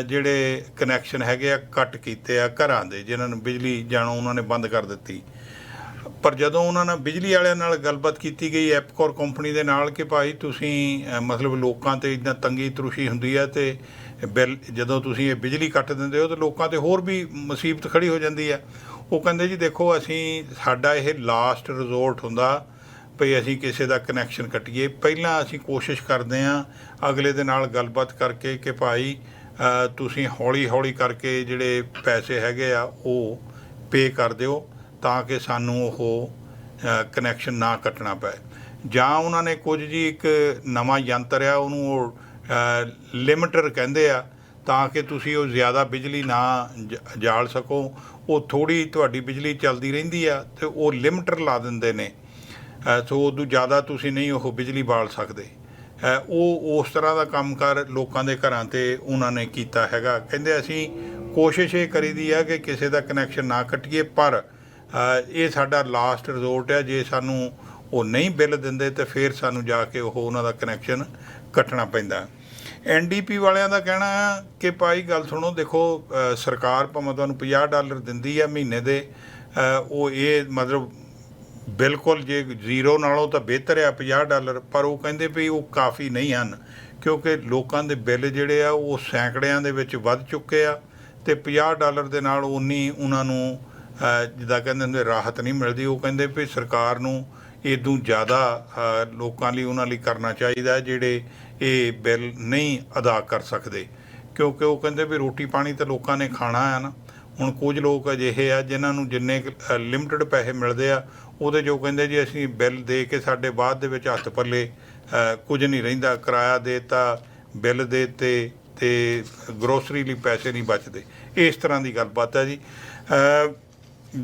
ਜਿਹੜੇ ਕਨੈਕਸ਼ਨ ਹੈਗੇ ਆ ਕੱਟ ਕੀਤੇ ਆ ਘਰਾਂ ਦੇ, ਜਿਨ੍ਹਾਂ ਨੂੰ ਬਿਜਲੀ ਜਾਣੋਂ ਉਹਨਾਂ ਨੇ ਬੰਦ ਕਰ ਦਿੱਤੀ। ਪਰ ਜਦੋਂ ਉਹਨਾਂ ਨਾਲ ਬਿਜਲੀ ਵਾਲਿਆਂ ਨਾਲ ਗੱਲਬਾਤ ਕੀਤੀ ਗਈ ਐਪਕੋਰ ਕੰਪਨੀ ਦੇ ਨਾਲ ਕਿ ਭਾਈ ਤੁਸੀਂ ਮਤਲਬ ਲੋਕਾਂ 'ਤੇ ਇੱਦਾਂ ਤੰਗੀ ਤਰੁਸ਼ੀ ਹੁੰਦੀ ਹੈ ਅਤੇ ਬਿੱਲ ਜਦੋਂ ਤੁਸੀਂ ਇਹ ਬਿਜਲੀ ਕੱਟ ਦਿੰਦੇ ਹੋ ਤਾਂ ਲੋਕਾਂ 'ਤੇ ਹੋਰ ਵੀ ਮੁਸੀਬਤ ਖੜੀ ਹੋ ਜਾਂਦੀ ਹੈ। ਉਹ ਕਹਿੰਦੇ ਜੀ ਦੇਖੋ ਸਾਡਾ ਇਹ ਲਾਸਟ ਰਿਜ਼ੋਰਟ ਹੁੰਦਾ ਭਈ ਅਸੀਂ ਕਿਸੇ ਦਾ ਕਨੈਕਸ਼ਨ ਕੱਟੀਏ। ਪਹਿਲਾਂ ਅਸੀਂ ਕੋਸ਼ਿਸ਼ ਕਰਦੇ ਹਾਂ ਅਗਲੇ ਦੇ ਨਾਲ ਗੱਲਬਾਤ ਕਰਕੇ ਕਿ ਭਾਈ ਤੁਸੀਂ ਹੌਲੀ ਹੌਲੀ ਕਰਕੇ ਜਿਹੜੇ ਪੈਸੇ ਹੈਗੇ ਆ ਉਹ ਪੇ ਕਰ ਦਿਓ ਤਾਂ ਕਿ ਸਾਨੂੰ ਉਹ ਕਨੈਕਸ਼ਨ ਨਾ ਕੱਟਣਾ ਪਏ। ਜਾਂ ਉਹਨਾਂ ਨੇ ਕੁਝ ਜੀ ਇੱਕ ਨਵਾਂ ਯੰਤਰ ਆ ਉਹਨੂੰ ਉਹ ਲਿਮਟਰ ਕਹਿੰਦੇ ਆ, ਤਾਂ ਕਿ ਤੁਸੀਂ ਉਹ ਜ਼ਿਆਦਾ ਬਿਜਲੀ ਨਾ ਜਾਲ ਸਕੋ। ਉਹ ਥੋੜ੍ਹੀ ਤੁਹਾਡੀ ਬਿਜਲੀ ਚੱਲਦੀ ਰਹਿੰਦੀ ਆ ਅਤੇ ਉਹ ਲਿਮਟਰ ਲਾ ਦਿੰਦੇ ਨੇ, ਸੋ ਉਦੋਂ ਜ਼ਿਆਦਾ ਤੁਸੀਂ ਨਹੀਂ ਉਹ ਬਿਜਲੀ ਬਾਲ ਸਕਦੇ। ਉਹ ਉਸ ਤਰ੍ਹਾਂ ਦਾ ਕੰਮ ਕਰ ਲੋਕਾਂ ਦੇ ਘਰਾਂ 'ਤੇ ਉਹਨਾਂ ਨੇ ਕੀਤਾ ਹੈਗਾ। ਕਹਿੰਦੇ ਅਸੀਂ ਕੋਸ਼ਿਸ਼ ਇਹ ਕਰੀਦੀ ਆ ਕਿ ਕਿਸੇ ਦਾ ਕਨੈਕਸ਼ਨ ਨਾ ਕੱਟੀਏ, ਪਰ ਇਹ ਸਾਡਾ ਲਾਸਟ ਰਿਜ਼ੋਰਟ ਹੈ। ਜੇ ਸਾਨੂੰ ਉਹ ਨਹੀਂ ਬਿੱਲ ਦਿੰਦੇ ਤਾਂ ਫਿਰ ਸਾਨੂੰ ਜਾ ਕੇ ਉਹਨਾਂ ਦਾ ਕਨੈਕਸ਼ਨ ਕੱਟਣਾ ਪੈਂਦਾ। NDP ਵਾਲਿਆਂ ਦਾ ਕਹਿਣਾ ਕਿ ਭਾਈ ਗੱਲ ਸੁਣੋ, ਦੇਖੋ ਸਰਕਾਰ ਭਾਵੇਂ ਤੁਹਾਨੂੰ $50 ਦਿੰਦੀ ਆ ਮਹੀਨੇ ਦੇ, ਉਹ ਇਹ ਮਤਲਬ ਬਿਲਕੁਲ ਜੇ ਜ਼ੀਰੋ ਨਾਲੋਂ ਤਾਂ ਬਿਹਤਰ ਆ $50, ਪਰ ਉਹ ਕਹਿੰਦੇ ਵੀ ਉਹ ਕਾਫੀ ਨਹੀਂ ਹਨ ਕਿਉਂਕਿ ਲੋਕਾਂ ਦੇ ਬਿੱਲ ਜਿਹੜੇ ਆ ਉਹ ਸੈਂਕੜਿਆਂ ਦੇ ਵਿੱਚ ਵੱਧ ਚੁੱਕੇ ਆ ਅਤੇ $50 ਦੇ ਨਾਲ ਉਨੀ ਉਹਨਾਂ ਨੂੰ ਜਿੱਦਾਂ ਕਹਿੰਦੇ ਹੁੰਦੇ ਰਾਹਤ ਨਹੀਂ ਮਿਲਦੀ। ਉਹ ਕਹਿੰਦੇ ਵੀ ਸਰਕਾਰ ਨੂੰ ਇਦੋਂ ਜ਼ਿਆਦਾ ਲੋਕਾਂ ਲਈ ਉਹਨਾਂ ਲਈ ਕਰਨਾ ਚਾਹੀਦਾ ਜਿਹੜੇ ਇਹ ਬਿੱਲ ਨਹੀਂ ਅਦਾ ਕਰ ਸਕਦੇ, ਕਿਉਂਕਿ ਉਹ ਕਹਿੰਦੇ ਵੀ ਰੋਟੀ ਪਾਣੀ ਤਾਂ ਲੋਕਾਂ ਨੇ ਖਾਣਾ ਆ ਨਾ। ਹੁਣ ਕੁਝ ਲੋਕ ਅਜਿਹੇ ਆ ਜਿਨ੍ਹਾਂ ਨੂੰ ਜਿੰਨੇ ਲਿਮਟਿਡ ਪੈਸੇ ਮਿਲਦੇ ਆ ਉਹਦੇ ਜੋ ਕਹਿੰਦੇ ਜੀ ਅਸੀਂ ਬਿੱਲ ਦੇ ਕੇ ਸਾਡੇ ਬਾਅਦ ਦੇ ਵਿੱਚ ਹੱਥ ਪੱਲੇ ਕੁਝ ਨਹੀਂ ਰਹਿੰਦਾ, ਕਿਰਾਇਆ ਦੇ ਤਾ, ਬਿੱਲ ਦੇ ਦਿੱਤੇ ਅਤੇ ਗਰੋਸਰੀ ਲਈ ਪੈਸੇ ਨਹੀਂ ਬਚਦੇ। ਇਸ ਤਰ੍ਹਾਂ ਦੀ ਗੱਲਬਾਤ ਹੈ ਜੀ।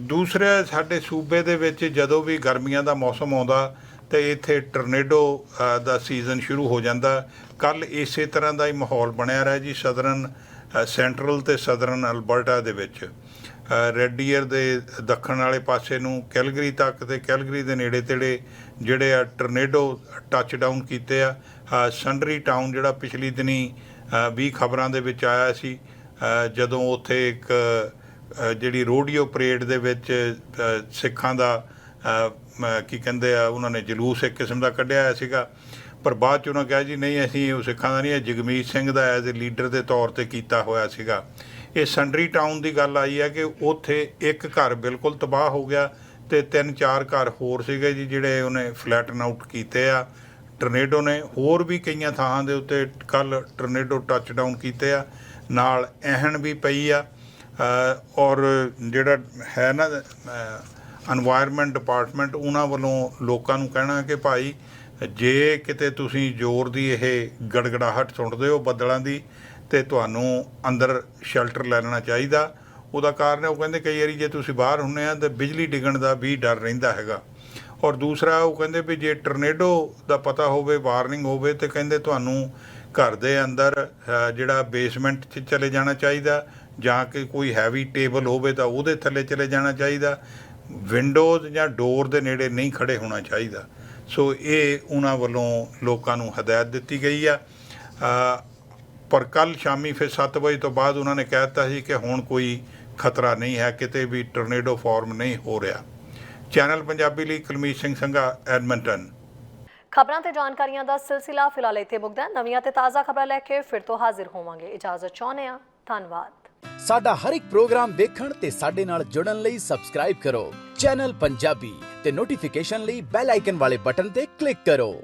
ਦੂਸਰੇ ਸਾਡੇ ਸੂਬੇ ਦੇ ਵਿੱਚ ਜਦੋਂ ਵੀ ਗਰਮੀਆਂ ਦਾ ਮੌਸਮ ਆਉਂਦਾ ਅਤੇ ਇੱਥੇ ਟਰਨੇਡੋ ਦਾ ਸੀਜ਼ਨ ਸ਼ੁਰੂ ਹੋ ਜਾਂਦਾ। ਕੱਲ੍ਹ ਇਸੇ ਤਰ੍ਹਾਂ ਦਾ ਹੀ ਮਾਹੌਲ ਬਣਿਆ ਰਿਹਾ ਜੀ ਸੈਂਟਰਲ ਅਤੇ ਸਦਰਨ ਅਲਬਰਟਾ ਦੇ ਵਿੱਚ। ਰੈੱਡ ਡੀਅਰ ਦੇ ਦੱਖਣ ਵਾਲੇ ਪਾਸੇ ਨੂੰ ਕੈਲਗਰੀ ਤੱਕ ਅਤੇ ਕੈਲਗਰੀ ਦੇ ਨੇੜੇ ਤੇੜੇ ਜਿਹੜੇ ਆ ਟਰਨੇਡੋ ਟੱਚ ਡਾਊਨ ਕੀਤੇ ਆ। ਸੰਡਰੀ ਟਾਊਨ ਜਿਹੜਾ ਪਿਛਲੀ ਦਿਨੀ ਵੀ ਖਬਰਾਂ ਦੇ ਵਿੱਚ ਆਇਆ ਸੀ, ਜਦੋਂ ਉੱਥੇ ਇੱਕ ਜਿਹੜੀ ਰੋਡੀਓ ਪਰੇਡ ਦੇ ਵਿੱਚ ਸਿੱਖਾਂ ਦਾ ਕੀ ਕਹਿੰਦੇ ਆ ਉਹਨਾਂ ਨੇ ਜਲੂਸ ਇੱਕ ਕਿਸਮ ਦਾ ਕੱਢਿਆ ਹੋਇਆ ਸੀਗਾ, ਪਰ ਬਾਅਦ 'ਚ ਉਹਨਾਂ ਕਿਹਾ ਜੀ ਨਹੀਂ ਅਸੀਂ ਉਹ ਸਿੱਖਾਂ ਦਾ ਨਹੀਂ, ਇਹ ਜਗਮੀਤ ਸਿੰਘ ਦਾ ਐਜ਼ ਏ ਲੀਡਰ ਦੇ ਤੌਰ 'ਤੇ ਕੀਤਾ ਹੋਇਆ ਸੀਗਾ। ਇਹ ਸੰਡਰੀ ਟਾਊਨ ਦੀ ਗੱਲ ਆਈ ਹੈ ਕਿ ਉੱਥੇ ਇੱਕ ਘਰ ਬਿਲਕੁਲ ਤਬਾਹ ਹੋ ਗਿਆ ਅਤੇ 3-4 ਘਰ ਹੋਰ ਸੀਗੇ ਜੀ ਜਿਹੜੇ ਉਹਨੇ ਫਲੈਟਨ ਆਊਟ ਕੀਤੇ ਆ ਟਰਨੇਡੋ ਨੇ। ਹੋਰ ਵੀ ਕਈਆਂ ਥਾਵਾਂ ਦੇ ਉੱਤੇ ਕੱਲ੍ਹ ਟਰਨੇਡੋ ਟੱਚ ਡਾਊਨ ਕੀਤੇ ਆ, ਨਾਲ ਐਹਣ ਵੀ ਪਈ ਆ। ਔਰ ਜਿਹੜਾ ਹੈ ਨਾ ਇਨਵਾਇਰਮੈਂਟ ਡਿਪਾਰਟਮੈਂਟ, ਉਹਨਾਂ ਵੱਲੋਂ ਲੋਕਾਂ ਨੂੰ ਕਹਿਣਾ ਕਿ ਭਾਈ ਜੇ ਕਿਤੇ ਤੁਸੀਂ ਜ਼ੋਰ ਦੀ ਇਹ ਗੜਗੜਾਹਟ ਸੁਣਦੇ ਹੋ ਬੱਦਲਾਂ ਦੀ ਅਤੇ ਤੁਹਾਨੂੰ ਅੰਦਰ ਸ਼ੈਲਟਰ ਲੈ ਲੈਣਾ ਚਾਹੀਦਾ। ਉਹਦਾ ਕਾਰਨ ਹੈ ਉਹ ਕਹਿੰਦੇ ਕਈ ਵਾਰੀ ਜੇ ਤੁਸੀਂ ਬਾਹਰ ਹੁੰਦੇ ਆ ਤਾਂ ਬਿਜਲੀ ਡਿੱਗਣ ਦਾ ਵੀ ਡਰ ਰਹਿੰਦਾ ਹੈਗਾ। ਔਰ ਦੂਸਰਾ ਉਹ ਕਹਿੰਦੇ ਵੀ ਜੇ ਟਰਨੇਡੋ ਦਾ ਪਤਾ ਹੋਵੇ, ਵਾਰਨਿੰਗ ਹੋਵੇ, ਤਾਂ ਕਹਿੰਦੇ ਤੁਹਾਨੂੰ ਘਰ ਦੇ ਅੰਦਰ ਜਿਹੜਾ ਬੇਸਮੈਂਟ 'ਚ ਚਲੇ ਜਾਣਾ ਚਾਹੀਦਾ, ਜਾਂ ਕਿ ਕੋਈ ਹੈਵੀ ਟੇਬਲ ਹੋਵੇ ਤਾਂ ਉਹਦੇ ਥੱਲੇ ਚਲੇ ਜਾਣਾ ਚਾਹੀਦਾ। ਵਿੰਡੋਜ਼ ਜਾਂ ਡੋਰ ਦੇ ਨੇੜੇ ਨਹੀਂ ਖੜੇ ਹੋਣਾ ਚਾਹੀਦਾ। ਸੋ ਇਹ ਉਹਨਾਂ ਵੱਲੋਂ ਲੋਕਾਂ ਨੂੰ ਹਦਾਇਤ ਦਿੱਤੀ ਗਈ ਆ। ਪਰ ਕੱਲ੍ਹ ਸ਼ਾਮੀ ਫਿਰ 7 ਵਜੇ ਤੋਂ ਬਾਅਦ ਉਹਨਾਂ ਨੇ ਕਹਿ ਦਿੱਤਾ ਸੀ ਕਿ ਹੁਣ ਕੋਈ ਖਤਰਾ ਨਹੀਂ ਹੈ, ਕਿਤੇ ਵੀ ਟੋਰਨੇਡੋ ਫਾਰਮ ਨਹੀਂ ਹੋ ਰਿਹਾ। ਚੈਨਲ ਪੰਜਾਬੀ ਲਈ ਕੁਲਮੀਤ ਸਿੰਘ ਸੰਘਾ, ਐਡਮਿੰਟਨ। ਖਬਰਾਂ ਤੇ ਜਾਣਕਾਰੀਆਂ ਦਾ ਸਿਲਸਿਲਾ ਫਿਲਹਾਲ ਇੱਥੇ ਮੁੱਕਦਾ ਹੈ। ਨਵੀਆਂ ਤੇ ਤਾਜ਼ਾ ਖਬਰਾਂ ਲੈ ਕੇ ਫਿਰ ਤੋਂ ਹਾਜ਼ਰ ਹੋਵਾਂਗੇ। ਇਜਾਜ਼ਤ ਚਾਹੁੰਦੇ ਹਾਂ। ਧੰਨਵਾਦ। ਸਾਡਾ ਹਰ ਇੱਕ ਪ੍ਰੋਗਰਾਮ ਦੇਖਣ ਤੇ ਸਾਡੇ ਨਾਲ ਜੁੜਨ ਲਈ ਸਬਸਕ੍ਰਾਈਬ ਕਰੋ ਚੈਨਲ ਪੰਜਾਬੀ ਤੇ ਨੋਟੀਫਿਕੇਸ਼ਨ ਲਈ ਬੈਲ ਆਈਕਨ ਵਾਲੇ ਬਟਨ ਤੇ ਕਲਿੱਕ ਕਰੋ।